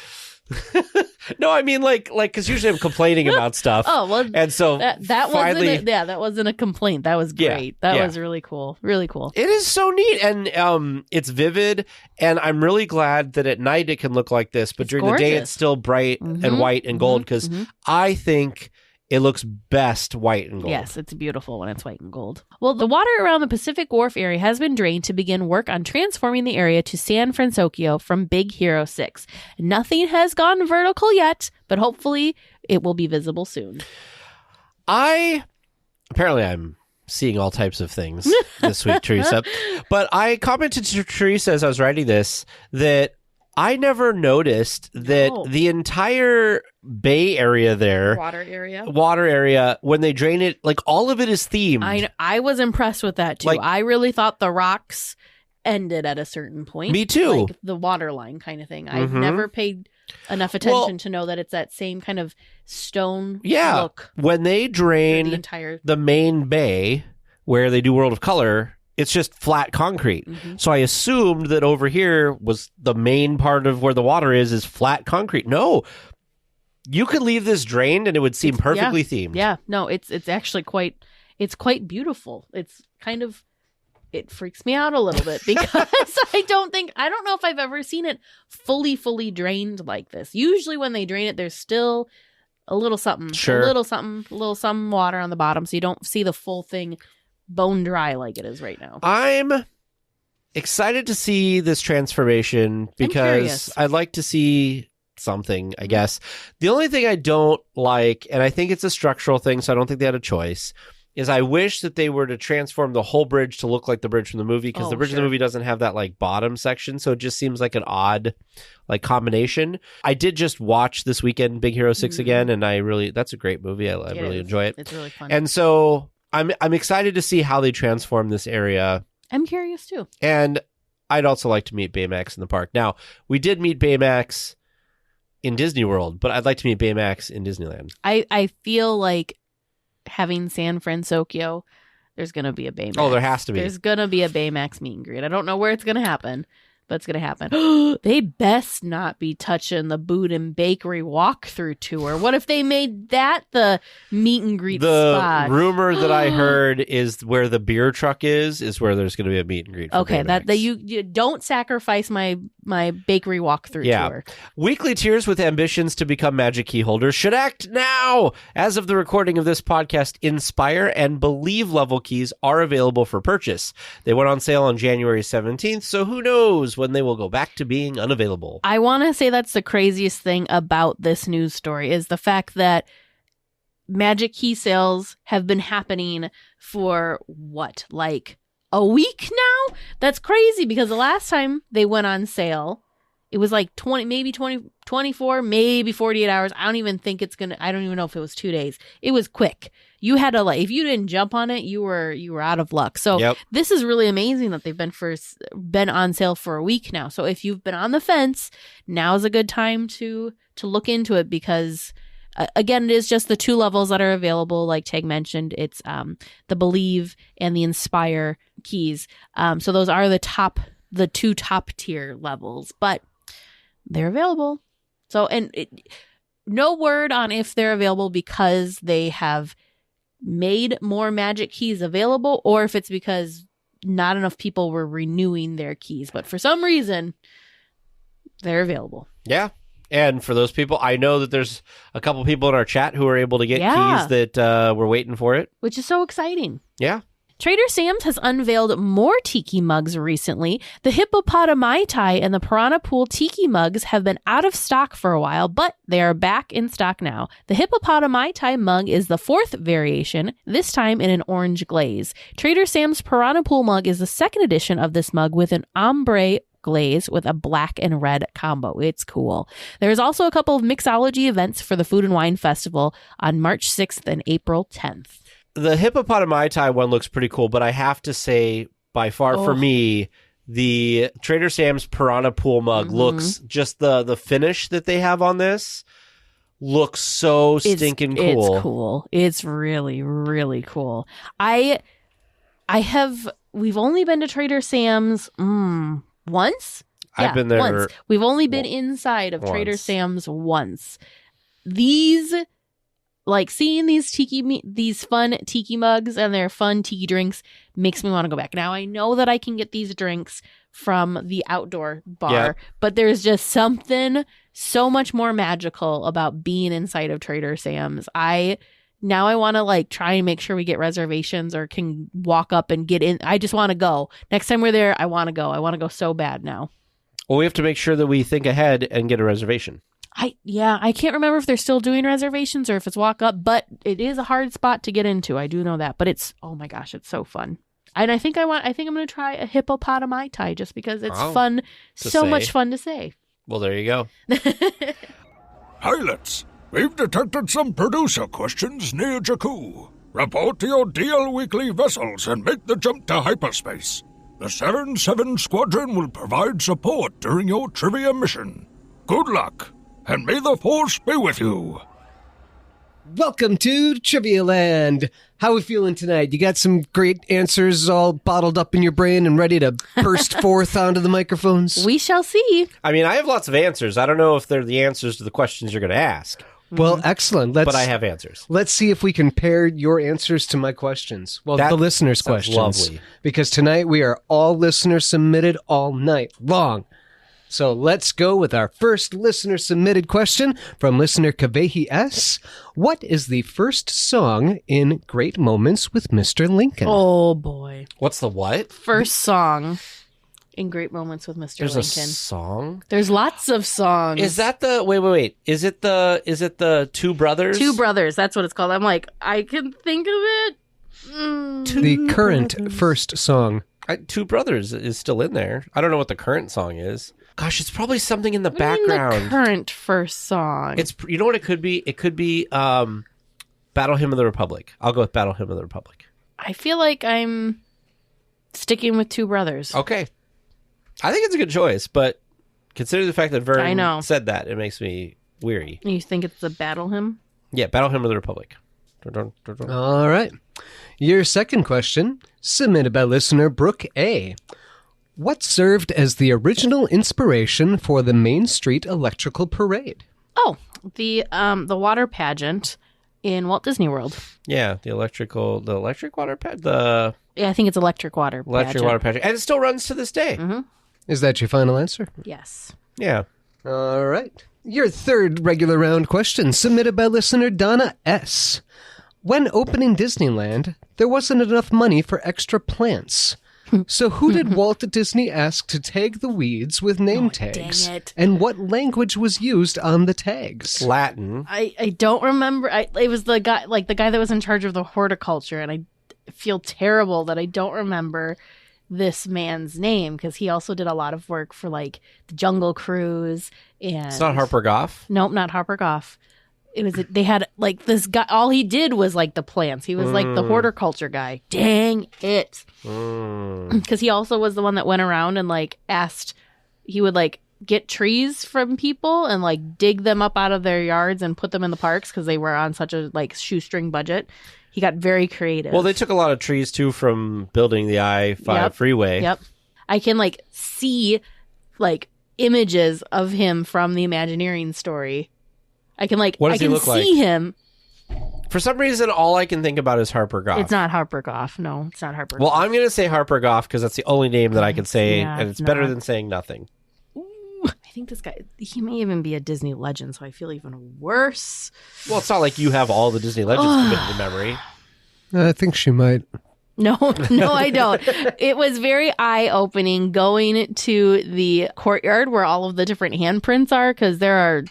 No, I mean like because usually I'm complaining about stuff. Oh well, and so that finally, that wasn't a complaint. That was great. That was really cool. Really cool. It is so neat, and it's vivid, and I'm really glad that at night it can look like this, but during the day it's still bright and white and gold, because I think it looks best white and gold. Yes, it's beautiful when it's white and gold. Well, the water around the Pacific Wharf area has been drained to begin work on transforming the area to San Francisco from Big Hero 6. Nothing has gone vertical yet, but hopefully it will be visible soon. Apparently I'm seeing all types of things this week, Teresa. But I commented to Teresa as I was writing this that I never noticed that the entire Bay Area there, water area, when they drain it, like all of it is themed. I was impressed with that too. Like, I really thought the rocks ended at a certain point. Me too. Like the water line kind of thing. I've never paid enough attention to know that it's that same kind of stone look. When they drain the main bay where they do World of Color, it's just flat concrete. So I assumed that over here was the main part of where the water is flat concrete. No, you could leave this drained and it would seem perfectly themed. Yeah, no, it's actually quite beautiful. It's kind of, it freaks me out a little bit because I don't know if I've ever seen it fully drained like this. Usually when they drain it, there's still a little something, a little some water on the bottom, so you don't see the full thing bone dry like it is right now. I'm excited to see this transformation because I'd like to see something, I guess. The only thing I don't like, and I think it's a structural thing, so I don't think they had a choice, is I wish that they were to transform the whole bridge to look like the bridge from the movie, because the bridge in the movie doesn't have that like bottom section, so it just seems like an odd like combination. I did just watch this weekend Big Hero 6 again, and that's a great movie. I really enjoy it. It's really fun. And so I'm excited to see how they transform this area. I'm curious too. And I'd also like to meet Baymax in the park. Now, we did meet Baymax in Disney World, but I'd like to meet Baymax in Disneyland. I feel like having San Francisco, there's going to be a Baymax. Oh, there has to be. There's going to be a Baymax meet and greet. I don't know where it's going to happen, but it's going to happen. They best not be touching the Boot and Bakery walkthrough tour. What if they made that the meet and greet spot? The rumor that I heard is where the beer truck is where there's going to be a meet and greet. Okay, that you don't sacrifice my bakery walkthrough tour. Weekly tiers with ambitions to become Magic Key holders should act now. As of the recording of this podcast, Inspire and Believe level keys are available for purchase. They went on sale on January 17th, so who knows when they will go back to being unavailable. I want to say that's the craziest thing about this news story is the fact that Magic Key sales have been happening for like a week now? That's crazy because the last time they went on sale, it was like 24, maybe 48 hours. I don't even know if it was 2 days. It was quick. You had to if you didn't jump on it, you were out of luck. So This is really amazing that they've been on sale for a week now. So if you've been on the fence, now's a good time to look into it because again, it is just the two levels that are available. Like Teg mentioned, it's the Believe and the Inspire keys. So those are the two top tier levels, but they're available. So, no word on if they're available because they have made more Magic keys available or if it's because not enough people were renewing their keys. But for some reason, they're available. Yeah. And for those people, I know that there's a couple people in our chat who are able to get keys that were waiting for it. Which is so exciting. Yeah. Trader Sam's has unveiled more tiki mugs recently. The Hippopotami and the Piranha Pool tiki mugs have been out of stock for a while, but they are back in stock now. The Hippopotami mug is the fourth variation, this time in an orange glaze. Trader Sam's Piranha Pool mug is the second edition of this mug with an ombre glaze with a black and red combo. It's cool. There's also a couple of mixology events for the Food and Wine Festival on March 6th and April 10th. The Hippopotami one looks pretty cool, but I have to say, by far for me, the Trader Sam's Piranha Pool mug looks, just the finish that they have on this looks so stinking cool. It's cool. It's really, really cool. We've only been to Trader Sam's once? I've been there once. We've only been inside of Trader Sam's once. Seeing these fun tiki mugs and their fun tiki drinks makes me want to go back. Now, I know that I can get these drinks from the outdoor bar, but there's just something so much more magical about being inside of Trader Sam's. I want to try and make sure we get reservations or can walk up and get in. I just want to go. Next time we're there, I want to go. I want to go so bad now. Well, we have to make sure that we think ahead and get a reservation. I can't remember if they're still doing reservations or if it's walk up, but it is a hard spot to get into. I do know that, but it's, oh my gosh, it's so fun. And I think I'm going to try a hippopotami just because it's fun. So much fun to say. Well, there you go. Pilots, we've detected some producer questions near Jakku. Report to your DLWeekly vessels and make the jump to hyperspace. The 7-7 Squadron will provide support during your trivia mission. Good luck, and may the Force be with you. Welcome to Trivia Land. How are we feeling tonight? You got some great answers all bottled up in your brain and ready to burst forth onto the microphones? We shall see. I mean, I have lots of answers. I don't know if they're the answers to the questions you're going to ask. Well, excellent. But I have answers. Let's see if we can pair your answers to my questions. Well, That the listeners' sounds questions. lovely. Because tonight we are all listener submitted all night long. So let's go with our first listener submitted question from listener Kavehi S. What is the first song in Great Moments with Mr. Lincoln? Oh, boy. What's the what? First song in Great Moments with Mr. There's Lincoln. a song? There's lots of songs. Is that the... Wait. Is it the Two Brothers? Two Brothers? That's what it's called. I'm like, I can think of it. The current first song. Two Brothers is still in there. I don't know what the current song is. Gosh, it's probably something in the background. The current first song. It's, you know what it could be? It could be Battle Hymn of the Republic. I'll go with Battle Hymn of the Republic. I feel like I'm sticking with Two Brothers. Okay. I think it's a good choice, but considering the fact that Vern said that, it makes me weary. You think it's the Battle Hymn? Yeah, Battle Hymn of the Republic. All right. Your second question, submitted by listener Brooke A. What served as the original inspiration for the Main Street Electrical Parade? Oh, the water pageant in Walt Disney World. Yeah, the electric water pageant. Yeah, I think it's electric water pageant. And it still runs to this day. Mm-hmm. Is that your final answer? Yes. Yeah. All right. Your third regular round question, submitted by listener Donna S. When opening Disneyland, there wasn't enough money for extra plants. So who did Walt Disney ask to tag the weeds with name tags? Dang it. And what language was used on the tags? Latin. I don't remember. It was the guy that was in charge of the horticulture, and I feel terrible that I don't remember this man's name because he also did a lot of work for like the Jungle Cruise and. It's not Harper Goff? Nope, not Harper Goff. They had like this guy, all he did was like the plants. He was like the horticulture guy. Dang it. Because he also was the one that went around and like he would like get trees from people and like dig them up out of their yards and put them in the parks because they were on such a like shoestring budget. He got very creative. Well, they took a lot of trees too from building the I-5 freeway. Yep. I can like see like images of him from the Imagineering story. I can like what does he look see him. For some reason, all I can think about is Harper Goff. It's not Harper Goff. No, it's not Harper Well, Goff. I'm going to say Harper Goff because that's the only name that I can say, Yeah, and it's it's better not. than saying nothing. Ooh, I think this guy, he may even be a Disney legend, so I feel even worse. Well, it's not like you have all the Disney legends committed to memory. I think she might. No, I don't. It was very eye-opening going to the courtyard where all of the different handprints are, because there are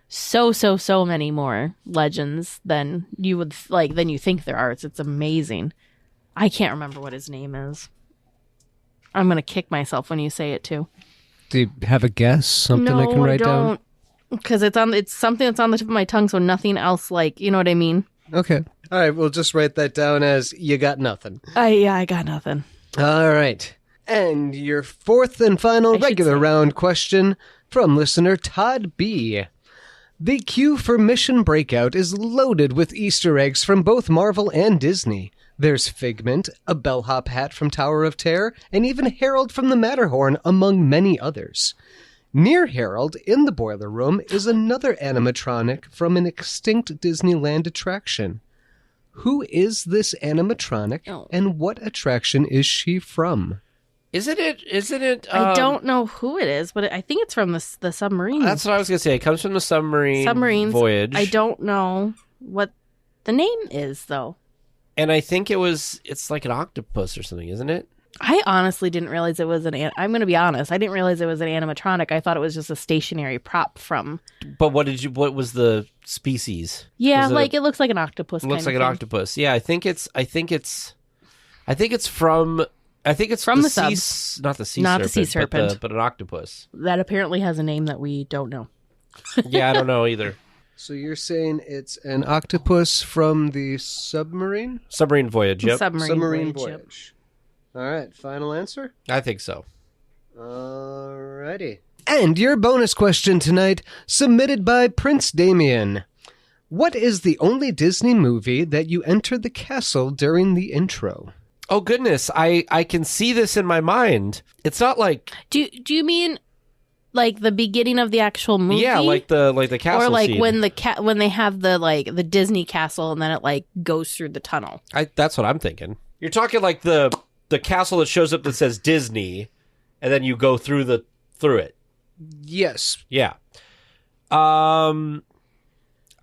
so many more legends than you would than you think there are. It's amazing. I can't remember what his name is. I'm gonna kick myself when you say it too. Do you have a guess? Something I can write down? Because it's something that's on the tip of my tongue, so nothing else you know what I mean? Okay. All right, we'll just write that down as you got nothing. I got nothing. All right. And your fourth and final regular round question from listener Todd B. The queue for Mission Breakout is loaded with Easter eggs from both Marvel and Disney. There's Figment, a bellhop hat from Tower of Terror, and even Harold from the Matterhorn, among many others. Near Harold, in the boiler room, is another animatronic from an extinct Disneyland attraction. Who is this animatronic, and what attraction is she from? Isn't it? I don't know who it is, but I think it's from the submarine. That's what I was going to say. It comes from the submarine voyage. I don't know what the name is, though. And I think it's like an octopus or something, isn't it? I honestly didn't realize it was I'm going to be honest. I didn't realize it was an animatronic. I thought it was just a stationary prop from. But what was the species? Yeah, it looks like an octopus. It looks like an octopus. Yeah, I think it's from the sea, not the sea serpent, but an octopus. That apparently has a name that we don't know. Yeah, I don't know either. So you're saying it's an octopus from the submarine? Submarine voyage, yep. Submarine voyage. Yep. All right, final answer? I think so. Alrighty. And your bonus question tonight, submitted by Prince Damien. What is the only Disney movie that you enter the castle during the intro? Oh, goodness. I can see this in my mind. It's not like... Do you mean like the beginning of the actual movie? Yeah, like the castle or like scene. when they have the Disney castle and then it like goes through the tunnel. That's what I'm thinking. You're talking like the castle that shows up that says Disney, and then you go through it. Yes. Yeah. I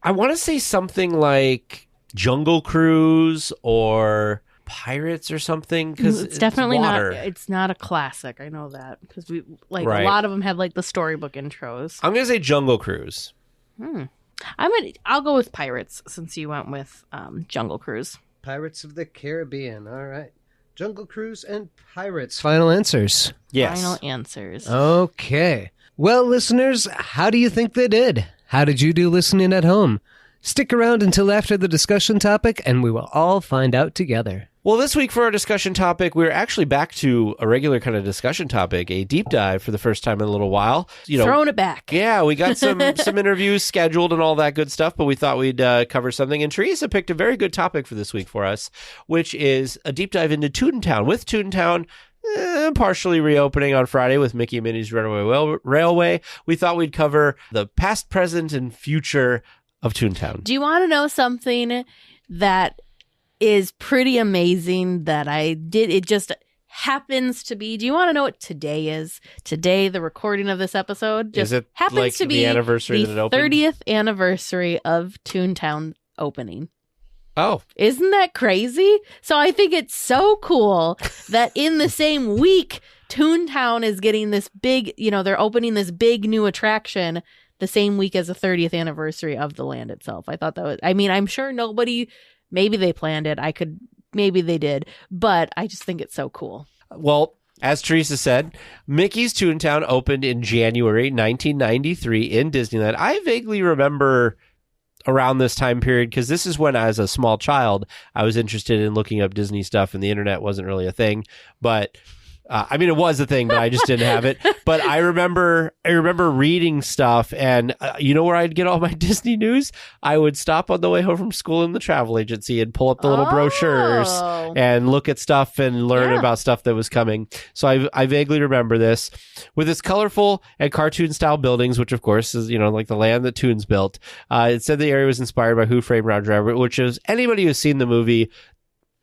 want to say something like Jungle Cruise or Pirates or something, because it's definitely water. not. It's not a classic. I know that because we like Right. a lot of them have like the storybook intros. I'm gonna say Jungle Cruise. I'll go with Pirates since you went with Jungle Cruise. Pirates of the Caribbean. All right. Jungle Cruise and Pirates. Final answers. Yes. Final answers. Okay. Well, listeners, how do you think they did? How did you do listening at home? Stick around until after the discussion topic, and we will all find out together. Well, this week for our discussion topic, we're actually back to a regular kind of discussion topic, a deep dive for the first time in a little while. Throwing it back. Yeah, we got some interviews scheduled and all that good stuff, but we thought we'd cover something. And Teresa picked a very good topic for this week for us, which is a deep dive into Toontown. With Toontown partially reopening on Friday with Mickey and Minnie's Runaway Railway, we thought we'd cover the past, present, and future of Toontown. Do you want to know something that is pretty amazing that I did? It just happens to be. Do you want to know what today is? Today, the recording of this episode just is it happens like to be the anniversary that it opened? 30th anniversary of Toontown opening. Oh, Isn't that crazy? So I think it's so cool that in the same week, Toontown is getting this big, they're opening this big new attraction the same week as the 30th anniversary of the land itself. I thought that was, I'm sure maybe they planned it. Maybe they did, but I just think it's so cool. well, as Teresa said, Mickey's Toontown opened in January 1993 in Disneyland. I vaguely remember around this time period because this is when, as a small child, I was interested in looking up Disney stuff, and the internet wasn't really a thing. But it was a thing, but I just didn't have it. But I remember reading stuff, and you know where I'd get all my Disney news? I would stop on the way home from school in the travel agency and pull up the little brochures and look at stuff and learn about stuff that was coming. So I vaguely remember this. With its colorful and cartoon-style buildings, which of course is, like the land that Toons built, it said the area was inspired by Who Framed Roger Rabbit, which is, anybody who's seen the movie,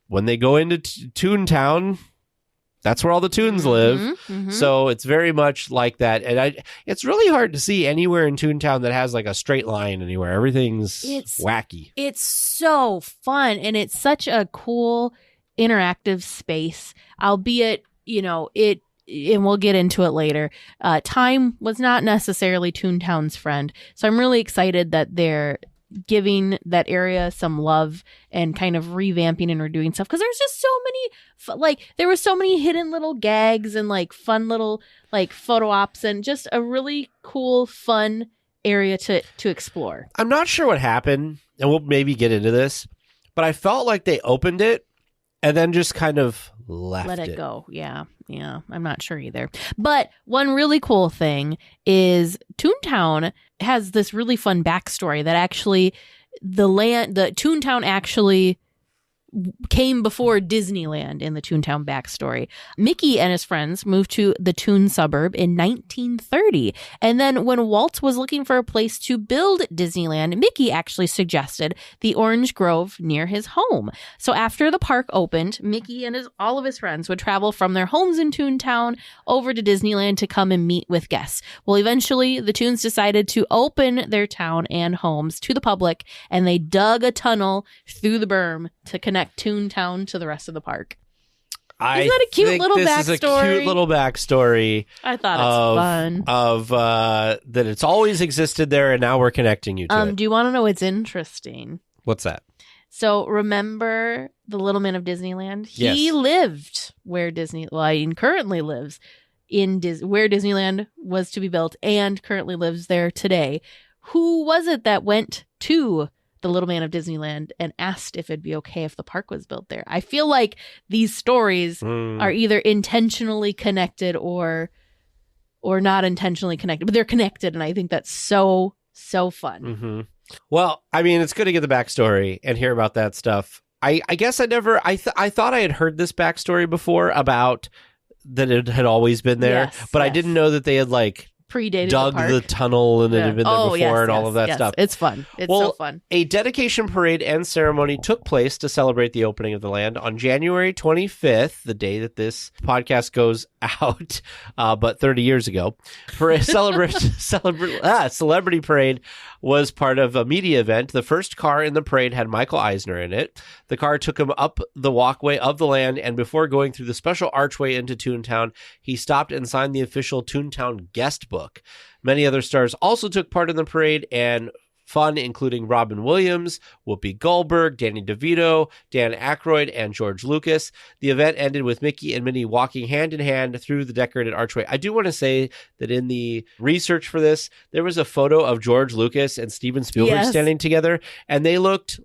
when they go into Toontown, that's where all the Toons live. Mm-hmm. So it's very much like that. And it's really hard to see anywhere in Toontown that has like a straight line anywhere. Everything's wacky. It's so fun. And it's such a cool interactive space, albeit, and we'll get into it later. Time was not necessarily Toontown's friend. So I'm really excited that they're giving that area some love and kind of revamping and redoing stuff, because there's just so many there were so many hidden little gags and like fun little like photo ops and just a really cool fun area to explore. I'm not sure what happened, and we'll maybe get into this, but I felt like they opened it and then just kind of let it go. Yeah, I'm not sure either. But one really cool thing is Toontown has this really fun backstory that actually the Toontown actually came before Disneyland in the Toontown backstory. Mickey and his friends moved to the Toon suburb in 1930. And then when Walt was looking for a place to build Disneyland, Mickey actually suggested the Orange Grove near his home. So after the park opened, Mickey and all of his friends would travel from their homes in Toontown over to Disneyland to come and meet with guests. Well, eventually the Toons decided to open their town and homes to the public, and they dug a tunnel through the berm to connect Toontown to the rest of the park. Isn't that a cute little backstory? This is a cute little backstory. I thought it's fun. Of that it's always existed there, and now we're connecting you to it. Do you want to know what's interesting? What's that? So remember the Little Man of Disneyland? Yes. He lived where he currently lives where Disneyland was to be built, and currently lives there today. Who was it that went to the little man of Disneyland and asked if it'd be okay if the park was built there. I feel like these stories are either intentionally connected or not intentionally connected, but they're connected, and I think that's so fun. Mm-hmm. Well, I mean, it's good to get the backstory and hear about that stuff. I guess I thought I had heard this backstory before about that it had always been there, but I didn't know that they had like predated dug the tunnel and it had been there before and all of that stuff. It's fun. It's so fun. A dedication parade and ceremony took place to celebrate the opening of the land on January 25th, the day that this podcast goes out, but 30 years ago. For a celebrity parade was part of a media event. The first car in the parade had Michael Eisner in it. The car took him up the walkway of the land, and before going through the special archway into Toontown, he stopped and signed the official Toontown guest book. Many other stars also took part in the parade, and fun, including Robin Williams, Whoopi Goldberg, Danny DeVito, Dan Aykroyd, and George Lucas. The event ended with Mickey and Minnie walking hand in hand through the decorated archway. I do want to say that in the research for this, there was a photo of George Lucas and Steven Spielberg standing together, and they looked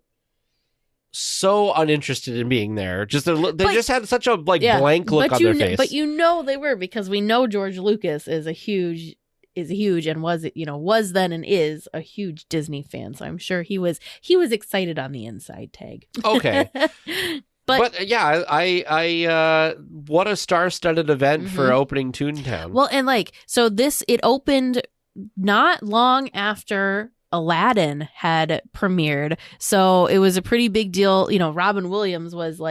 so uninterested in being there. Just just had such a blank look on their face. But they were, because we know George Lucas is a huge and was then and is a huge Disney fan. So I'm sure he was excited on the inside, Tag. Okay. But yeah, I what a star-studded event for opening Toontown. Well, and it opened not long after Aladdin had premiered, so it was a pretty big deal. Robin Williams was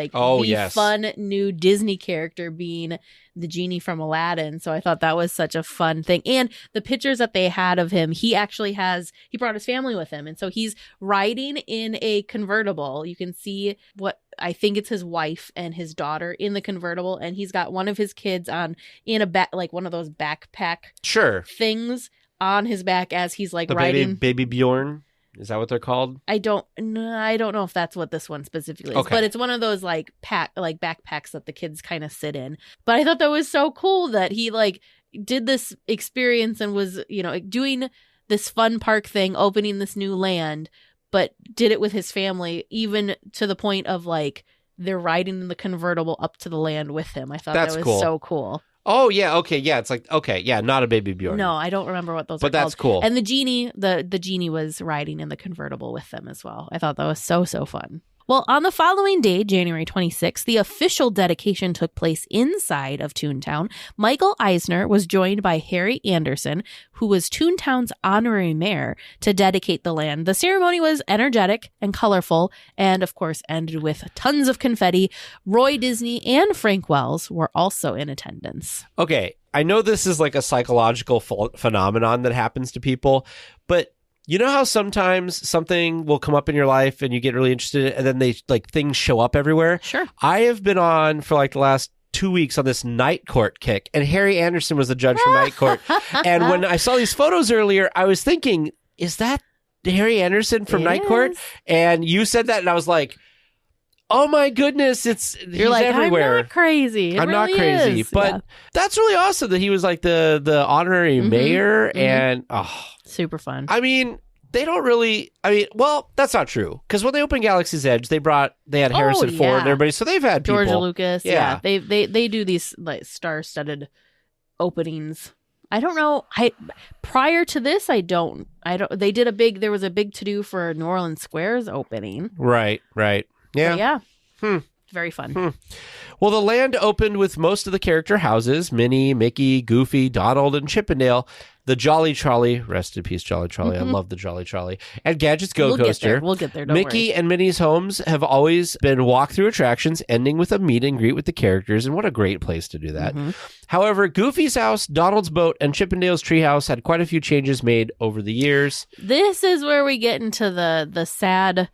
fun new Disney character, being the genie from Aladdin. So I thought that was such a fun thing. And the pictures that they had of him, he brought his family with him, and so he's riding in a convertible. You can see what I think it's his wife and his daughter in the convertible, and he's got one of his kids in one of those backpack things on his back as he's riding. Baby Bjorn, is that what they're called? I don't know if that's what this one specifically is, but it's one of those backpacks that the kids kind of sit in. But I thought that was so cool that he did this experience and was doing this fun park thing, opening this new land, but did it with his family, even to the point of they're riding in the convertible up to the land with him. I thought that was so cool. Oh, yeah, okay, yeah, it's not a Baby Bjorn. No, I don't remember what those are called. But that's cool. And the genie, the genie was riding in the convertible with them as well. I thought that was so fun. Well, on the following day, January 26th, the official dedication took place inside of Toontown. Michael Eisner was joined by Harry Anderson, who was Toontown's honorary mayor, to dedicate the land. The ceremony was energetic and colorful, and of course ended with tons of confetti. Roy Disney and Frank Wells were also in attendance. Okay, I know this is a psychological phenomenon that happens to people, but you know how sometimes something will come up in your life and you get really interested and then things show up everywhere? Sure. I have been on for the last 2 weeks on this Night Court kick, and Harry Anderson was the judge for Night Court. And when I saw these photos earlier, I was thinking, is that Harry Anderson from Night Court? And you said that, and I was like, oh my goodness, he's everywhere. I'm not crazy. I'm not crazy. But that's really awesome that he was the honorary mayor, and super fun. I mean, they don't really, that's not true. Because when they opened Galaxy's Edge, they had Harrison Ford and everybody, so they've had people. George Lucas, yeah. They do these star-studded openings. I don't know. Prior to this, I don't. There was a big to-do for New Orleans Square's opening. Right. Yeah. Very fun. Well, the land opened with most of the character houses: Minnie, Mickey, Goofy, Donald, and Chippendale. The Jolly Trolley, rest in peace, Jolly Trolley. I love the Jolly Trolley. And Gadget's Go Coaster. We'll get there. Don't Mickey worry. and Minnie's homes have always been walk-through attractions, ending with a meet and greet with the characters, and what a great place to do that. However, Goofy's house, Donald's boat, and Chippendale's treehouse had quite a few changes made over the years. This is where we get into the sad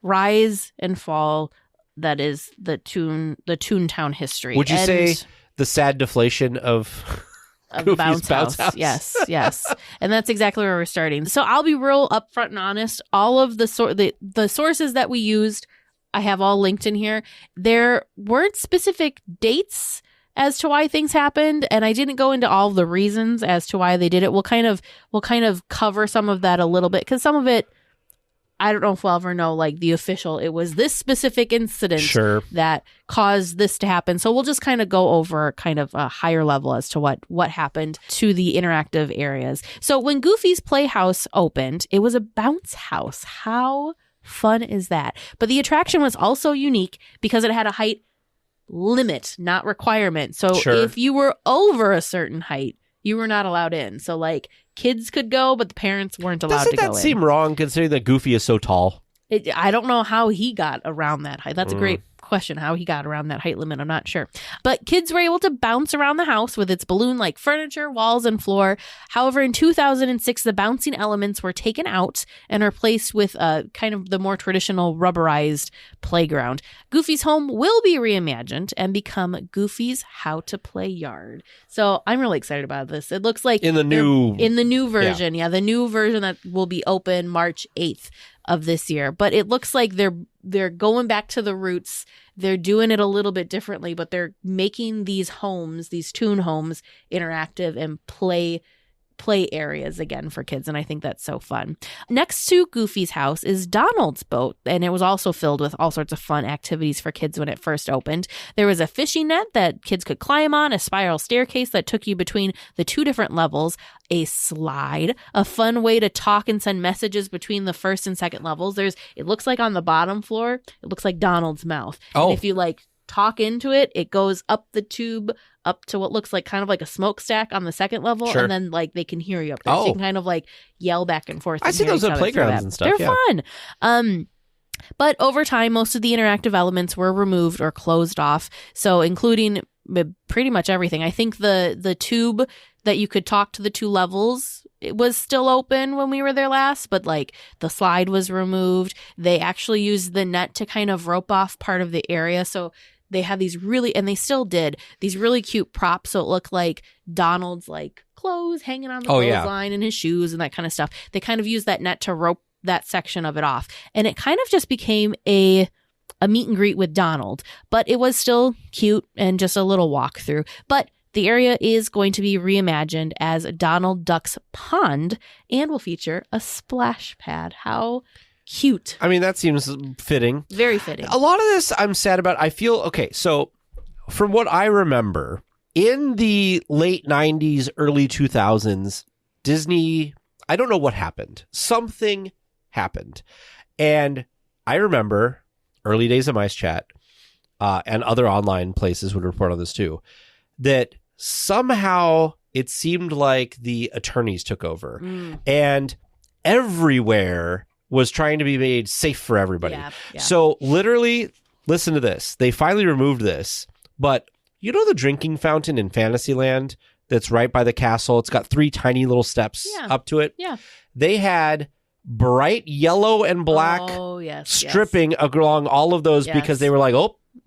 rise and fall that is the Toontown history. Would you say the sad deflation of the bounce house? Yes. And that's exactly where we're starting. So I'll be real upfront and honest. All of the sources that we used, I have all linked in here. There weren't specific dates as to why things happened, and I didn't go into all of the reasons as to why they did it. We'll kind of cover some of that a little bit, because some of it I don't know if we'll ever know, like, the official, it was this specific incident that caused this to happen. So we'll just kind of go over kind of a higher level as to what happened to the interactive areas. So when Goofy's Playhouse opened, it was a bounce house. How fun is that? But the attraction was also unique because it had a height limit, not requirement. So if you were over a certain height, you were not allowed in. So, like, kids could go, but the parents weren't allowed to go in. Doesn't that seem wrong, considering that Goofy is so tall? I don't know how he got around that height. That's a great question, how he got around that height limit. I'm not sure. But kids were able to bounce around the house with its balloon-like furniture, walls, and floor. However, in 2006, the bouncing elements were taken out and replaced with kind of the more traditional rubberized playground. Goofy's home will be reimagined and become Goofy's How to Play Yard. So I'm really excited about this. It looks like in the new version. Yeah, the new version that will be open March 8th of this year. But it looks like they're going back to the roots. They're doing it a little bit differently, but they're making these homes, these Toon homes, interactive and play areas again for kids, and I think that's so fun. Next to Goofy's house is Donald's boat, and it was also filled with all sorts of fun activities for kids when it first opened. There was a fishing net that kids could climb on, a spiral staircase that took you between the two different levels, a slide, a fun way to talk and send messages between the first and second levels. It looks like on the bottom floor, it looks like Donald's mouth. And if you like talk into it, it goes up the tube up to what looks like kind of like a smokestack on the second level, and then like they can hear you up there. So you can kind of like yell back and forth. I see those at playgrounds and stuff. They're fun. But over time, most of the interactive elements were removed or closed off. So including pretty much everything. I think the tube that you could talk to the two levels, it was still open when we were there last, but like the slide was removed. They actually used the net to kind of rope off part of the area. So they had these and they still did, these really cute props. So it looked like Donald's like clothes hanging on the clothesline and his shoes and that kind of stuff. They kind of used that net to rope that section of it off. And it kind of just became a meet and greet with Donald. But it was still cute and just a little walkthrough. But the area is going to be reimagined as Donald Duck's Pond and will feature a splash pad. How cute. I mean, that seems fitting. Very fitting. A lot of this I'm sad about. I feel, so from what I remember, in the late 90s, early 2000s, Disney, I don't know what happened. Something happened. And I remember early days of Mice Chat, and other online places would report on this too, that somehow it seemed like the attorneys took over. And everywhere was trying to be made safe for everybody. Yeah. So literally, listen to this. They finally removed this, but you know the drinking fountain in Fantasyland that's right by the castle? It's got 3 tiny little steps up to it. Yeah. They had bright yellow and black stripping along all of those because they were like,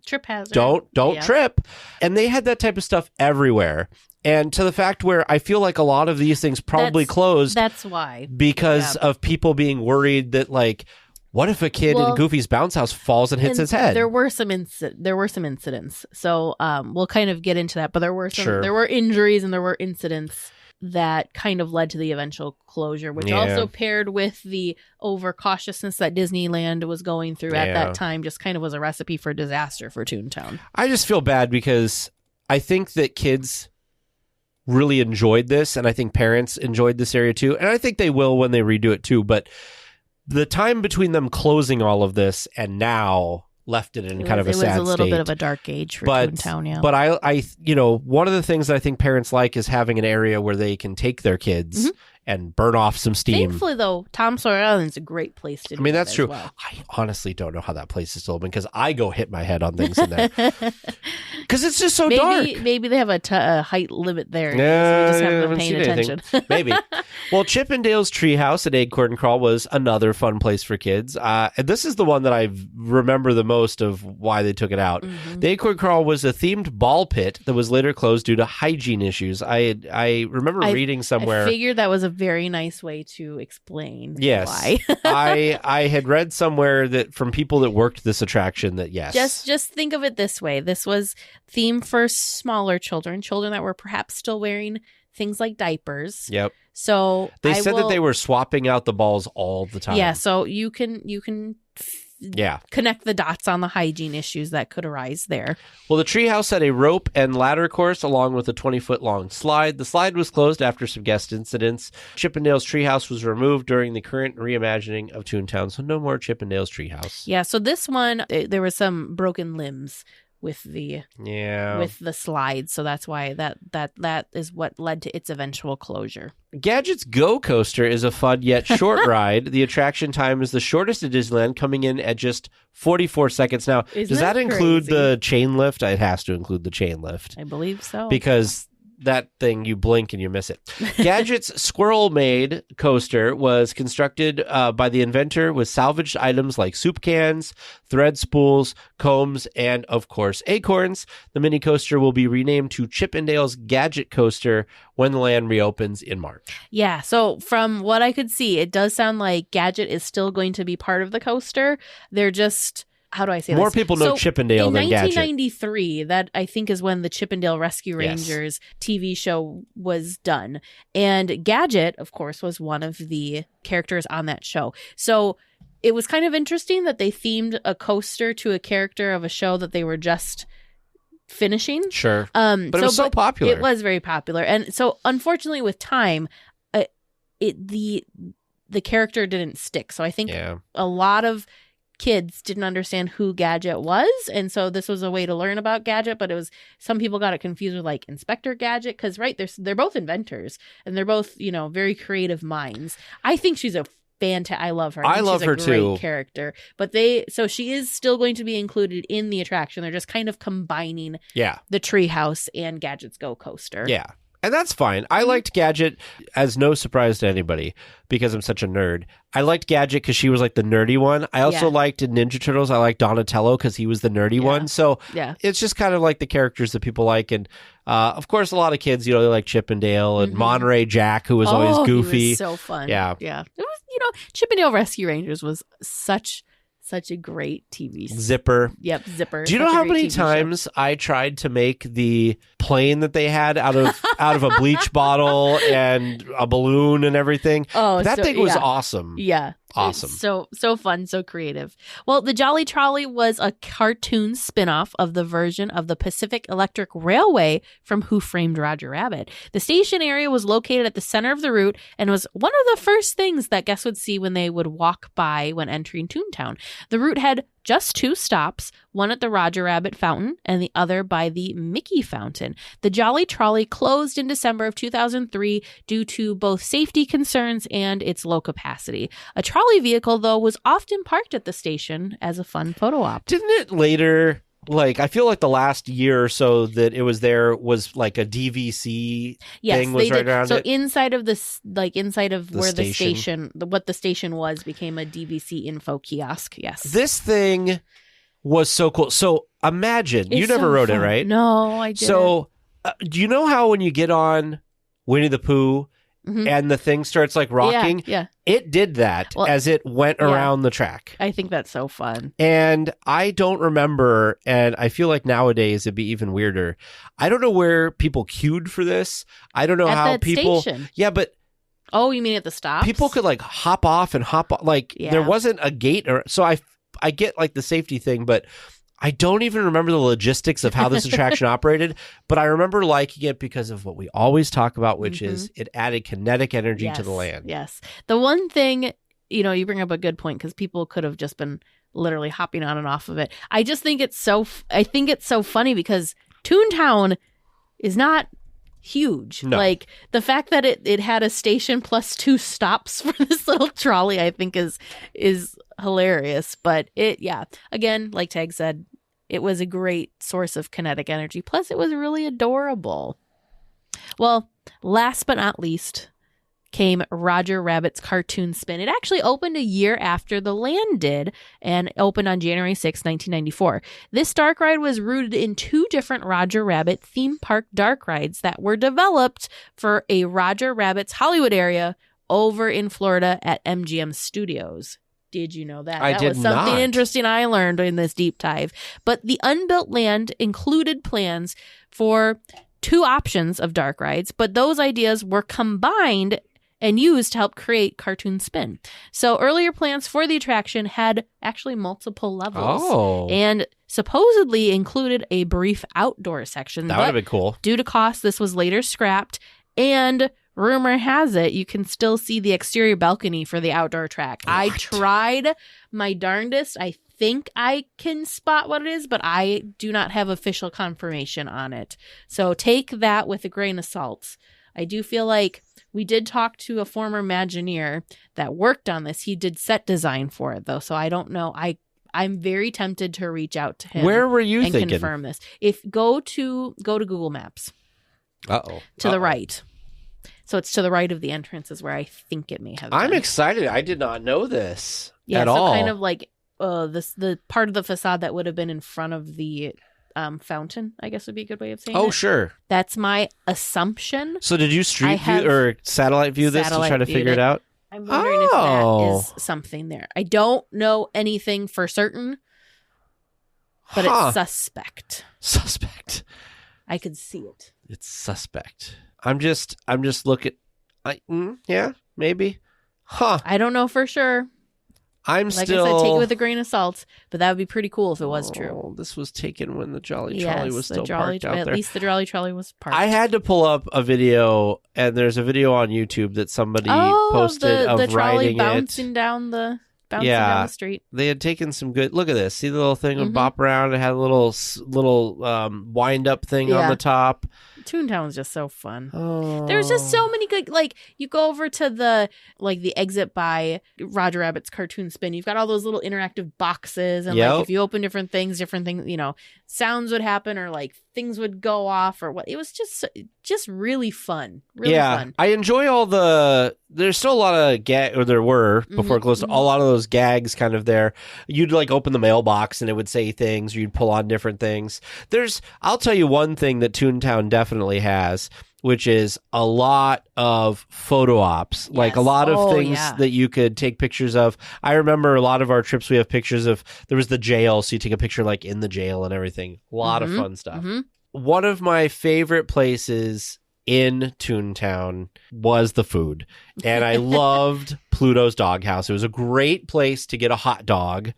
trip hazard. Don't trip. And they had that type of stuff everywhere. And to the fact where I feel like a lot of these things probably closed. That's why. Because of people being worried that, like, what if a kid in Goofy's bounce house falls and hits his head? There were some incidents. So we'll kind of get into that. But there were there were injuries and there were incidents that kind of led to the eventual closure, which also paired with the overcautiousness that Disneyland was going through at that time, just kind of was a recipe for disaster for Toontown. I just feel bad because I think that kids really enjoyed this, and I think parents enjoyed this area too, and I think they will when they redo it too, but the time between them closing all of this and now left it in kind of a sad state. It was a little bit of a dark age for Toontown, yeah. But I one of the things that I think parents like is having an area where they can take their kids and burn off some steam. Thankfully, though, Tom Sawyer Island's a great place to do. I mean, that's true. Well. I honestly don't know how that place is still open because I go hit my head on things in there. Because it's just so dark. Maybe they have a height limit there. So we just haven't been paying attention. Maybe. Well, Chip and Dale's Treehouse at Acorn Crawl was another fun place for kids. And this is the one that I remember the most of why they took it out. The Acorn Crawl was a themed ball pit that was later closed due to hygiene issues. I remember reading somewhere. I figured that was a very nice way to explain why. I had read somewhere that from people that worked this attraction that just think of it this way. This was themed for smaller children that were perhaps still wearing things like diapers. Yep. So They said that they were swapping out the balls all the time. Yeah, so you can connect the dots on the hygiene issues that could arise there. Well, the treehouse had a rope and ladder course along with a 20-foot-long slide. The slide was closed after some guest incidents. Chippendale's treehouse was removed during the current reimagining of Toontown, so no more Chippendale's treehouse. Yeah, so this one, there was some broken limbs with the slide, so that's why that is what led to its eventual closure. Gadget's Go Coaster is a fun yet short ride. The attraction time is the shortest at Disneyland, coming in at just 44 seconds. Now, does that include the chain lift? It has to include the chain lift. I believe so. Because that thing, you blink and you miss it. Gadget's Squirrel-Made coaster was constructed by the inventor with salvaged items like soup cans, thread spools, combs, and, of course, acorns. The mini coaster will be renamed to Chippendale's Gadget Coaster when the land reopens in March. Yeah, so from what I could see, it does sound like Gadget is still going to be part of the coaster. They're just... How do I say More this? people know Chippendale than Gadget. In 1993, that I think is when the Chippendale Rescue Rangers TV show was done. And Gadget, of course, was one of the characters on that show. So it was kind of interesting that they themed a coaster to a character of a show that they were just finishing. Sure. But it was so popular. It was very popular. And so unfortunately with time, the character didn't stick. So I think a lot of kids didn't understand who Gadget was, and so this was a way to learn about Gadget, but it was, some people got it confused with like Inspector Gadget, because they're both inventors and they're both, very creative minds. I think she's a I love her. I love her she's a great too. Character, but so she is still going to be included in the attraction. They're just kind of combining the treehouse and Gadget's Go Coaster. Yeah. And that's fine. I liked Gadget, as no surprise to anybody, because I'm such a nerd. I liked Gadget because she was like the nerdy one. I also liked in Ninja Turtles, I liked Donatello because he was the nerdy one. So it's just kind of like the characters that people like. And of course, a lot of kids, they like Chippendale and Monterey Jack, who was always goofy. He was so fun. Yeah. Yeah. It was, Chippendale Rescue Rangers was such a great TV show. Zipper. Yep, Zipper. Do you know how many times I tried to make the plane that they had out of a bleach bottle and a balloon and everything? Oh, that thing was awesome. Yeah. Awesome. So fun, so creative. Well, the Jolly Trolley was a cartoon spin-off of the version of the Pacific Electric Railway from Who Framed Roger Rabbit. The station area was located at the center of the route and was one of the first things that guests would see when they would walk by when entering Toontown. The route had just 2 stops, one at the Roger Rabbit Fountain and the other by the Mickey Fountain. The Jolly Trolley closed in December of 2003 due to both safety concerns and its low capacity. A trolley vehicle, though, was often parked at the station as a fun photo op. Didn't it later, I feel like the last year or so that it was there was like a DVC thing was right around it? So inside of this, inside of where the station, what the station was, became a DVC info kiosk. Yes. This thing was so cool. So imagine, you never rode it, right? No, I didn't. So do you know how when you get on Winnie the Pooh and the thing starts rocking? Yeah. It did that as it went around the track. I think that's so fun. And I don't remember, and I feel like nowadays it'd be even weirder. I don't know where people queued for this. I don't know how people... Station. Yeah, but... Oh, you mean at the stops? People could hop off and hop on. There wasn't a gate. So I get the safety thing, but... I don't even remember the logistics of how this attraction operated, but I remember liking it because of what we always talk about, which is it added kinetic energy to the land. Yes. The one thing, you bring up a good point because people could have just been literally hopping on and off of it. I just think it's so funny because Toontown is not huge. No. The fact that it had a station plus 2 stops for this little trolley, I think is hilarious. But again, like Tag said, it was a great source of kinetic energy. Plus, it was really adorable. Well, last but not least came Roger Rabbit's Cartoon Spin. It actually opened a year after the land did and opened on January 6, 1994. This dark ride was rooted in 2 different Roger Rabbit theme park dark rides that were developed for a Roger Rabbit's Hollywood area over in Florida at MGM Studios. Did you know that? That was something interesting I learned in this deep dive. But the unbuilt land included plans for 2 options of dark rides, but those ideas were combined and used to help create Cartoon Spin. So earlier plans for the attraction had actually multiple levels and supposedly included a brief outdoor section. That would have been cool. Due to cost, this was later scrapped, and rumor has it you can still see the exterior balcony for the outdoor track. What? I tried my darndest. I think I can spot what it is, but I do not have official confirmation on it. So take that with a grain of salt. I do feel like we did talk to a former Imagineer that worked on this. He did set design for it, though, so I don't know. I'm very tempted to reach out to him. Where were you and thinking? Confirm this. If go to Google Maps. To the right. So it's to the right of the entrance is where I think it may have been. I'm excited. I did not know this at so all. kind of like the part of the facade that would have been in front of the fountain, I guess would be a good way of saying it. Oh, sure. That's my assumption. So did you street view or satellite view this to try to figure it out? I'm wondering if that is something there. I don't know anything for certain, but it's suspect. Suspect. I could see it. It's suspect. I'm just looking. Yeah, maybe. Huh. I don't know for sure. Like I said, take it with a grain of salt, but that would be pretty cool if it was true. This was taken when the Jolly Trolley was still parked out there. At least the Jolly Trolley was parked. I had to pull up a video, and there's a video on YouTube that somebody posted of the trolley riding bouncing down the street. They had taken some good. Look at this. See the little thing would Mm-hmm. bop around. It had a little wind up thing on the top. Toontown was just so fun. Oh. There's just so many good, like, you go over to the exit by Roger Rabbit's Cartoon Spin. You've got all those little interactive boxes, and like if you open different things, sounds would happen, or like things would go off, or what. It was just really fun. Really fun. I enjoy all there's still a lot of there were before it closed, a lot of those gags kind of there. You'd like open the mailbox and it would say things, or you'd pull on different things. I'll tell you one thing that Toontown definitely has, which is a lot of photo ops, like a lot of things that you could take pictures of. I remember a lot of our trips, we have pictures of, there was the jail, so you take a picture like in the jail and everything. A lot of fun stuff. One of my favorite places in Toontown was the food, and I loved Pluto's Doghouse. It was a great place to get a hot dog,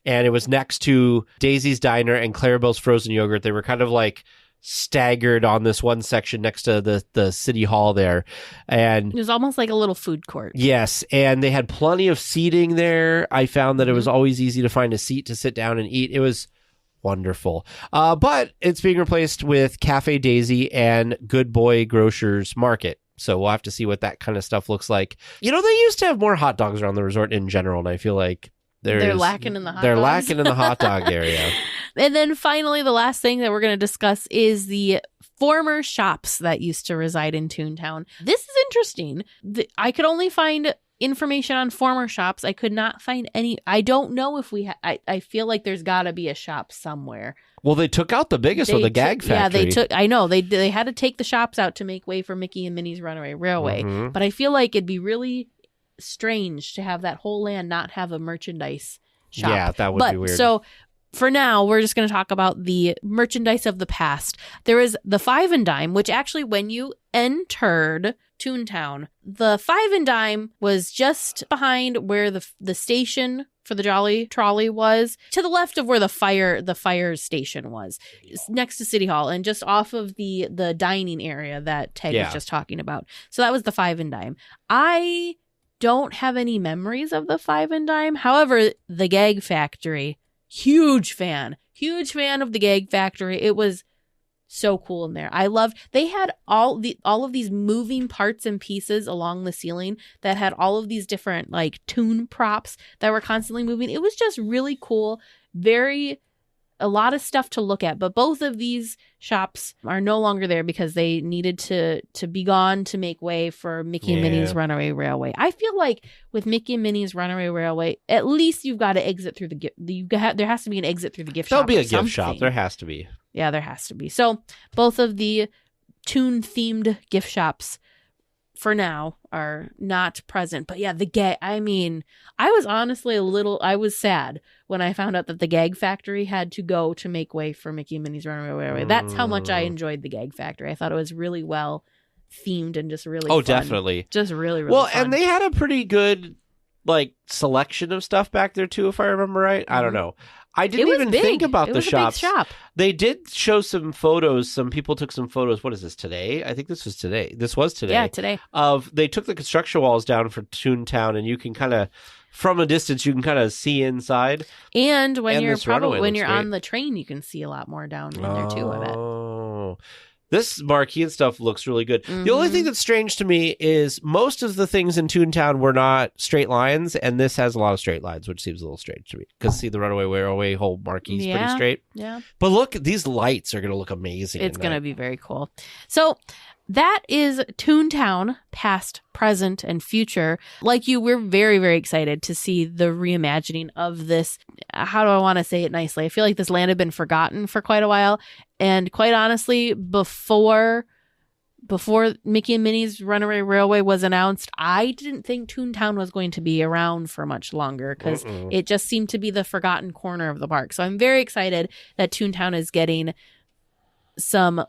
and it was next to Daisy's Diner and Clarabelle's Frozen Yogurt. They were kind of like staggered on this one section next to the city hall there, and it was almost like a little food court. Yes, and they had plenty of seating there. I found that it was always easy to find a seat to sit down and eat. It was wonderful. But it's being replaced with Cafe Daisy and Good Boy Grocer's Market. So we'll have to see what that kind of stuff looks like. They used to have more hot dogs around the resort in general, and I feel like they're lacking in the hot dogs. They're lacking in the hot dog area. And then finally, the last thing that we're going to discuss is the former shops that used to reside in Toontown. This is interesting. I could only find information on former shops. I could not find any. I don't know if we I feel like there's got to be a shop somewhere. Well, they took out the biggest with the Gag Factory. Yeah, they took. I know they had to take the shops out to make way for Mickey and Minnie's Runaway Railway. But I feel like it'd be really strange to have that whole land not have a merchandise shop. Yeah, that would be weird. So for now, we're just going to talk about the merchandise of the past. There is the Five and Dime, which actually, when you entered Toontown, the Five and Dime was just behind where the station for the Jolly Trolley was, to the left of where the fire station was, next to City Hall, and just off of the dining area that Teg was just talking about. So that was the Five and Dime. I don't have any memories of the Five and Dime. However, the Gag Factory, huge fan of the Gag Factory. It was so cool in there. I loved, they had all of these moving parts and pieces along the ceiling that had all of these different like toon props that were constantly moving. It was just really cool. A lot of stuff to look at, but both of these shops are no longer there because they needed to be gone to make way for Mickey and Minnie's Runaway Railway. I feel like with Mickey and Minnie's Runaway Railway, at least you've got to exit through there has to be an exit through the gift shop. There'll be a gift shop. There has to be. Yeah, there has to be. So both of the Toon-themed gift shops for now are not present. But yeah, the Gag, I mean, I was honestly I was sad when I found out that the Gag Factory had to go to make way for Mickey and Minnie's Runaway Railway. That's how much I enjoyed the Gag Factory. I thought it was really well themed and just really Oh, fun. definitely. Just really, really Well, fun. and they had a pretty good like selection of stuff back there too, if I remember right. I don't know. I didn't was even big. think about It the was a big shops. shop. They did show some photos. Some people took some photos. What is this, today? I think this was today. This was today. Yeah, today. They took the construction walls down for Toontown, and you can kind of, from a distance, you can kind of see inside. And when And you're this runaway when looks you're great. on the train, you can see a lot more down in there too, I bet. Oh. This marquee and stuff looks really good. The only Mm-hmm. thing that's strange to me is most of the things in Toontown were not straight lines, and this has a lot of straight lines, which seems a little strange to me. Because see, the Runaway Railway whole marquee's pretty Yeah. straight. Yeah. But look, these lights are going to look amazing. It's in going to that. be very cool. So that is Toontown, past, present, and future. Like you, we're very, very excited to see the reimagining of this. How do I want to say it nicely? I feel like this land had been forgotten for quite a while. And quite honestly, before Mickey and Minnie's Runaway Railway was announced, I didn't think Toontown was going to be around for much longer because it just seemed to be the forgotten corner of the park. So I'm very excited that Toontown is getting some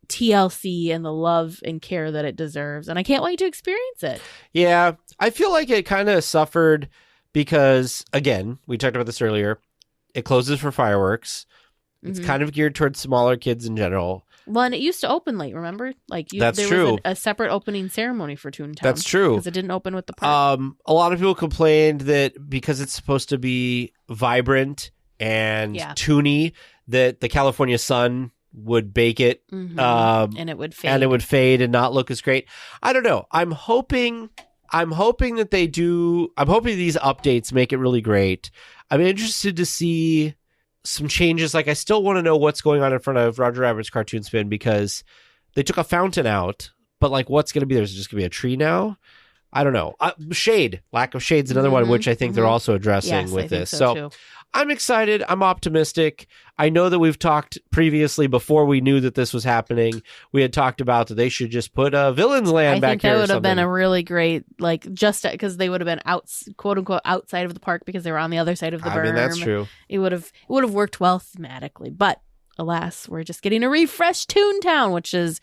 TLC and the love and care that it deserves. And I can't wait to experience it. Yeah, I feel like it kind of suffered because, again, we talked about this earlier. It closes for fireworks. It's Mhm. kind of geared towards smaller kids in general. Well, and it used to open late, remember? Like That's there true. was a separate opening ceremony for Toontown. That's true. Because it didn't open with the park. A lot of people complained that because it's supposed to be vibrant and Yeah. toony, that the California sun would bake it, Mhm. And it would fade. and it would fade and not look as great. I don't know. I'm hoping that they do. I'm hoping these updates make it really great. I'm interested to see some changes. Like, I still want to know what's going on in front of Roger Rabbit's Cartoon Spin because they took a fountain out, but like, what's going to be there? Is it just going to be a tree now? I don't know. Shade, lack of shade's another one, which I think they're also addressing Yes, with I think this. so too. I'm excited. I'm optimistic. I know that we've talked previously before we knew that this was happening. We had talked about that they should just put a Villain's Land I back think here. that or would have been something. a really great, like, just because they would have been out, quote unquote, outside of the park because they were on the other side of the berm. I mean, that's true. It would have worked well thematically, but alas, we're just getting a refreshed Toontown, which is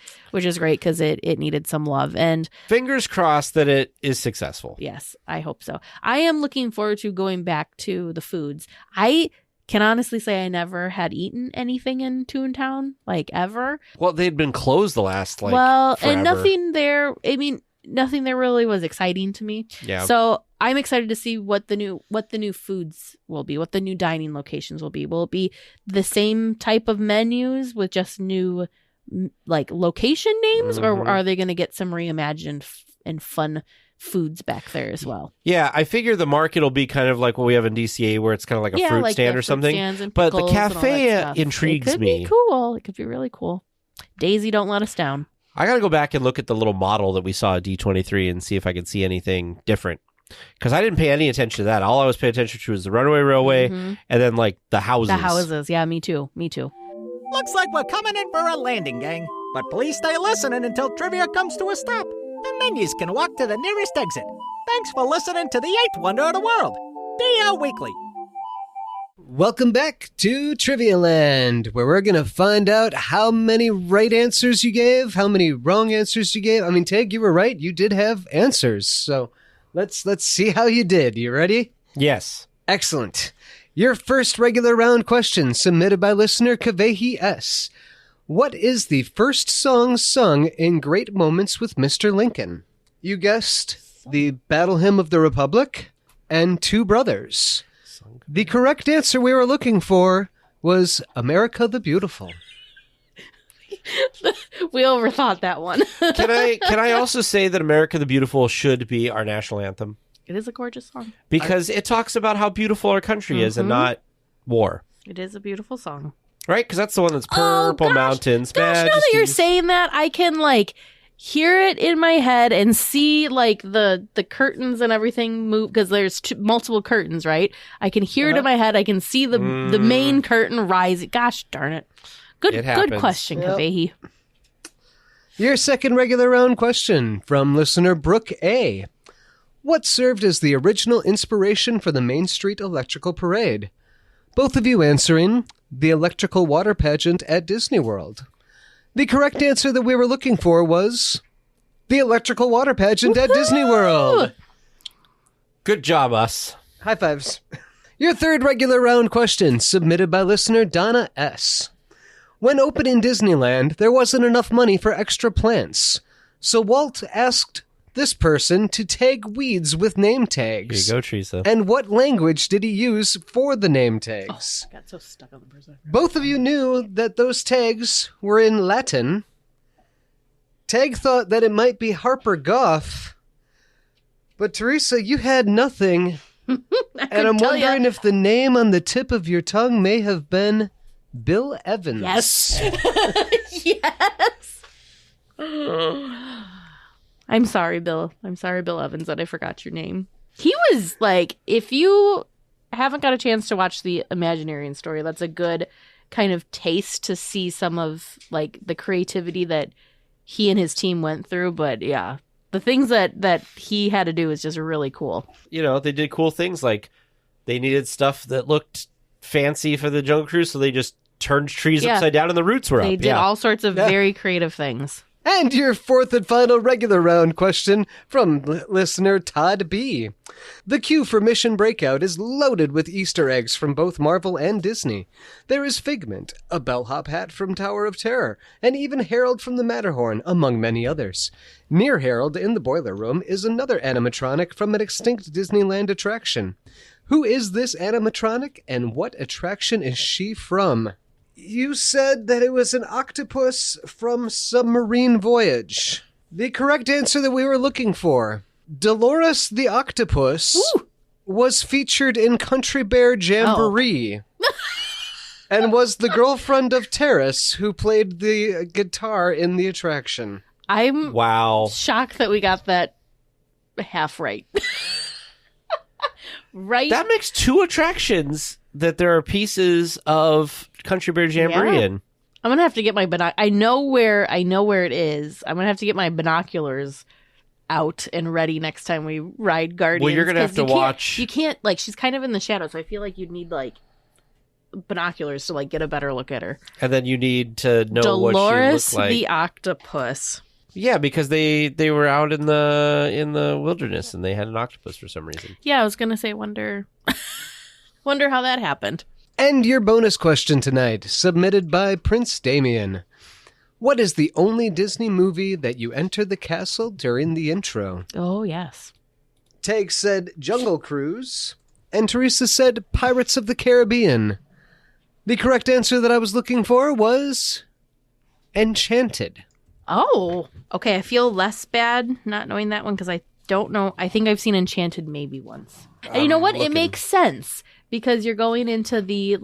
great because it needed some love. And Fingers crossed that it is successful. yes, I hope so. I am looking forward to going back to the foods. I can honestly say I never had eaten anything in Toontown, like, ever. Well, they'd been closed the last And forever. nothing there. I mean, nothing there really was exciting to me. Yeah. So I'm excited to see what the new foods will be, what the new dining locations will be. Will it be the same type of menus with just new like location names, or are they going to get some reimagined and fun foods back there as well? Yeah, I figure the market will be kind of like what we have in DCA, where it's kind of like a fruit like stand the or fruit something. stands and But the pickles and all that cafe stuff. intrigues It could me. be cool. It could be really cool. Daisy, don't let us down. I got to go back and look at the little model that we saw at D23 and see if I can see anything different. Because I didn't pay any attention to that. All I was paying attention to was the Runaway Railway and then like the houses. The houses. Yeah, me too. Looks like we're coming in for a landing, gang. But please stay listening until trivia comes to a stop. And then yous can walk to the nearest exit. Thanks for listening to the 8th wonder of the world, DLWeekly. Welcome back to Trivia Land, where we're going to find out how many right answers you gave, how many wrong answers you gave. I mean, Tig, you were right. You did have answers. So let's see how you did. You ready? Yes. Excellent. Your first regular round question submitted by listener Kavehi S. What is the first song sung in Great Moments with Mr. Lincoln? You guessed the Battle Hymn of the Republic and Two Brothers. The correct answer we were looking for was America the Beautiful. We overthought that one. Can I also say that America the Beautiful should be our national anthem? It is a gorgeous song. Because it talks about how beautiful our country is and not war. It is a beautiful song. Right? Because that's the one that's purple mountains, Gosh, now that you're majesties. saying that, I can like hear it in my head and see like the curtains and everything move because there's multiple curtains, right? I can hear it in my head. I can see the main curtain rise. Gosh darn it! It Good happens. question, Kavehi. Your second regular round question from listener Brooke A. What served as the original inspiration for the Main Street Electrical Parade? Both of you answering the electrical water pageant at Disney World. The correct answer that we were looking for was the electrical water pageant at Disney World. Good job, us. High fives. Your third regular round question, submitted by listener Donna S. When opening Disneyland, there wasn't enough money for extra plants. So Walt asked this person to tag weeds with name tags. Here you go, Teresa. And what language did he use for the name tags? I got so stuck on the person. Both of you knew that those tags were in Latin. Tag thought that it might be Harper Goff. But Teresa, you had nothing. And I'm wondering if the name on the tip of your tongue may have been Bill Evans. Yes. Yes. I'm sorry, Bill. I'm sorry, Bill Evans, that I forgot your name. He was like, if you haven't got a chance to watch the Imaginarium story, that's a good kind of taste to see some of like the creativity that he and his team went through. But yeah, the things that he had to do is just really cool. You know, they did cool things like they needed stuff that looked fancy for the Jungle Cruise, so they just turned trees upside down and the roots were up. They did all sorts of very creative things. And your fourth and final regular round question from listener Todd B. The queue for Mission Breakout is loaded with Easter eggs from both Marvel and Disney. There is Figment, a bellhop hat from Tower of Terror, and even Harold from the Matterhorn, among many others. Near Harold in the boiler room is another animatronic from an extinct Disneyland attraction. Who is this animatronic, and what attraction is she from? You said that it was an octopus from Submarine Voyage. The correct answer that we were looking for. Dolores the Octopus was featured in Country Bear Jamboree and was the girlfriend of Terrace, who played the guitar in the attraction. I'm wow shocked that we got that half right. Right? That makes two attractions that there are pieces of Country Bear Jamboree in. I'm gonna have to get my I know where it is. I'm gonna have to get my binoculars out and ready next time we ride Guardians. Well, you're gonna have to watch. You can't like she's kind of in the shadows. So I feel like you'd need like binoculars to like get a better look at her. And then you need to know Dolores what she looks like. the Octopus. Yeah, because they were out in the wilderness and they had an octopus for some reason. Yeah, I was gonna say wonder how that happened. And your bonus question tonight, submitted by Prince Damien. What is the only Disney movie that you enter the castle during the intro? Oh, yes. Tag said Jungle Cruise, and Teresa said Pirates of the Caribbean. The correct answer that I was looking for was Enchanted. Oh, okay. I feel less bad not knowing that one because I don't know. I think I've seen Enchanted maybe once. And you know what? It makes sense because you're going into the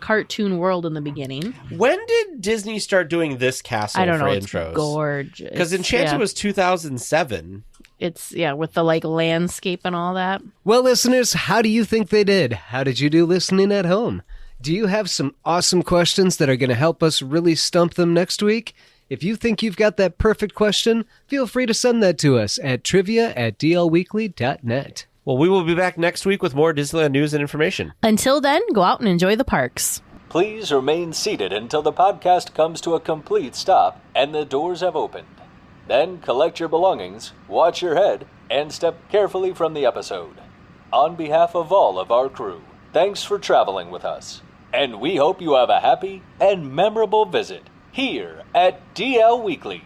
cartoon world in the beginning. When did Disney start doing this castle I don't for know. intros? It's gorgeous. Because Enchanted was 2007. It's, with the landscape and all that. Well, listeners, how do you think they did? How did you do listening at home? Do you have some awesome questions that are going to help us really stump them next week? If you think you've got that perfect question, feel free to send that to us at trivia@dlweekly.net. Well, we will be back next week with more Disneyland news and information. Until then, go out and enjoy the parks. Please remain seated until the podcast comes to a complete stop and the doors have opened. Then collect your belongings, watch your head, and step carefully from the episode. On behalf of all of our crew, thanks for traveling with us. And we hope you have a happy and memorable visit here at DL Weekly.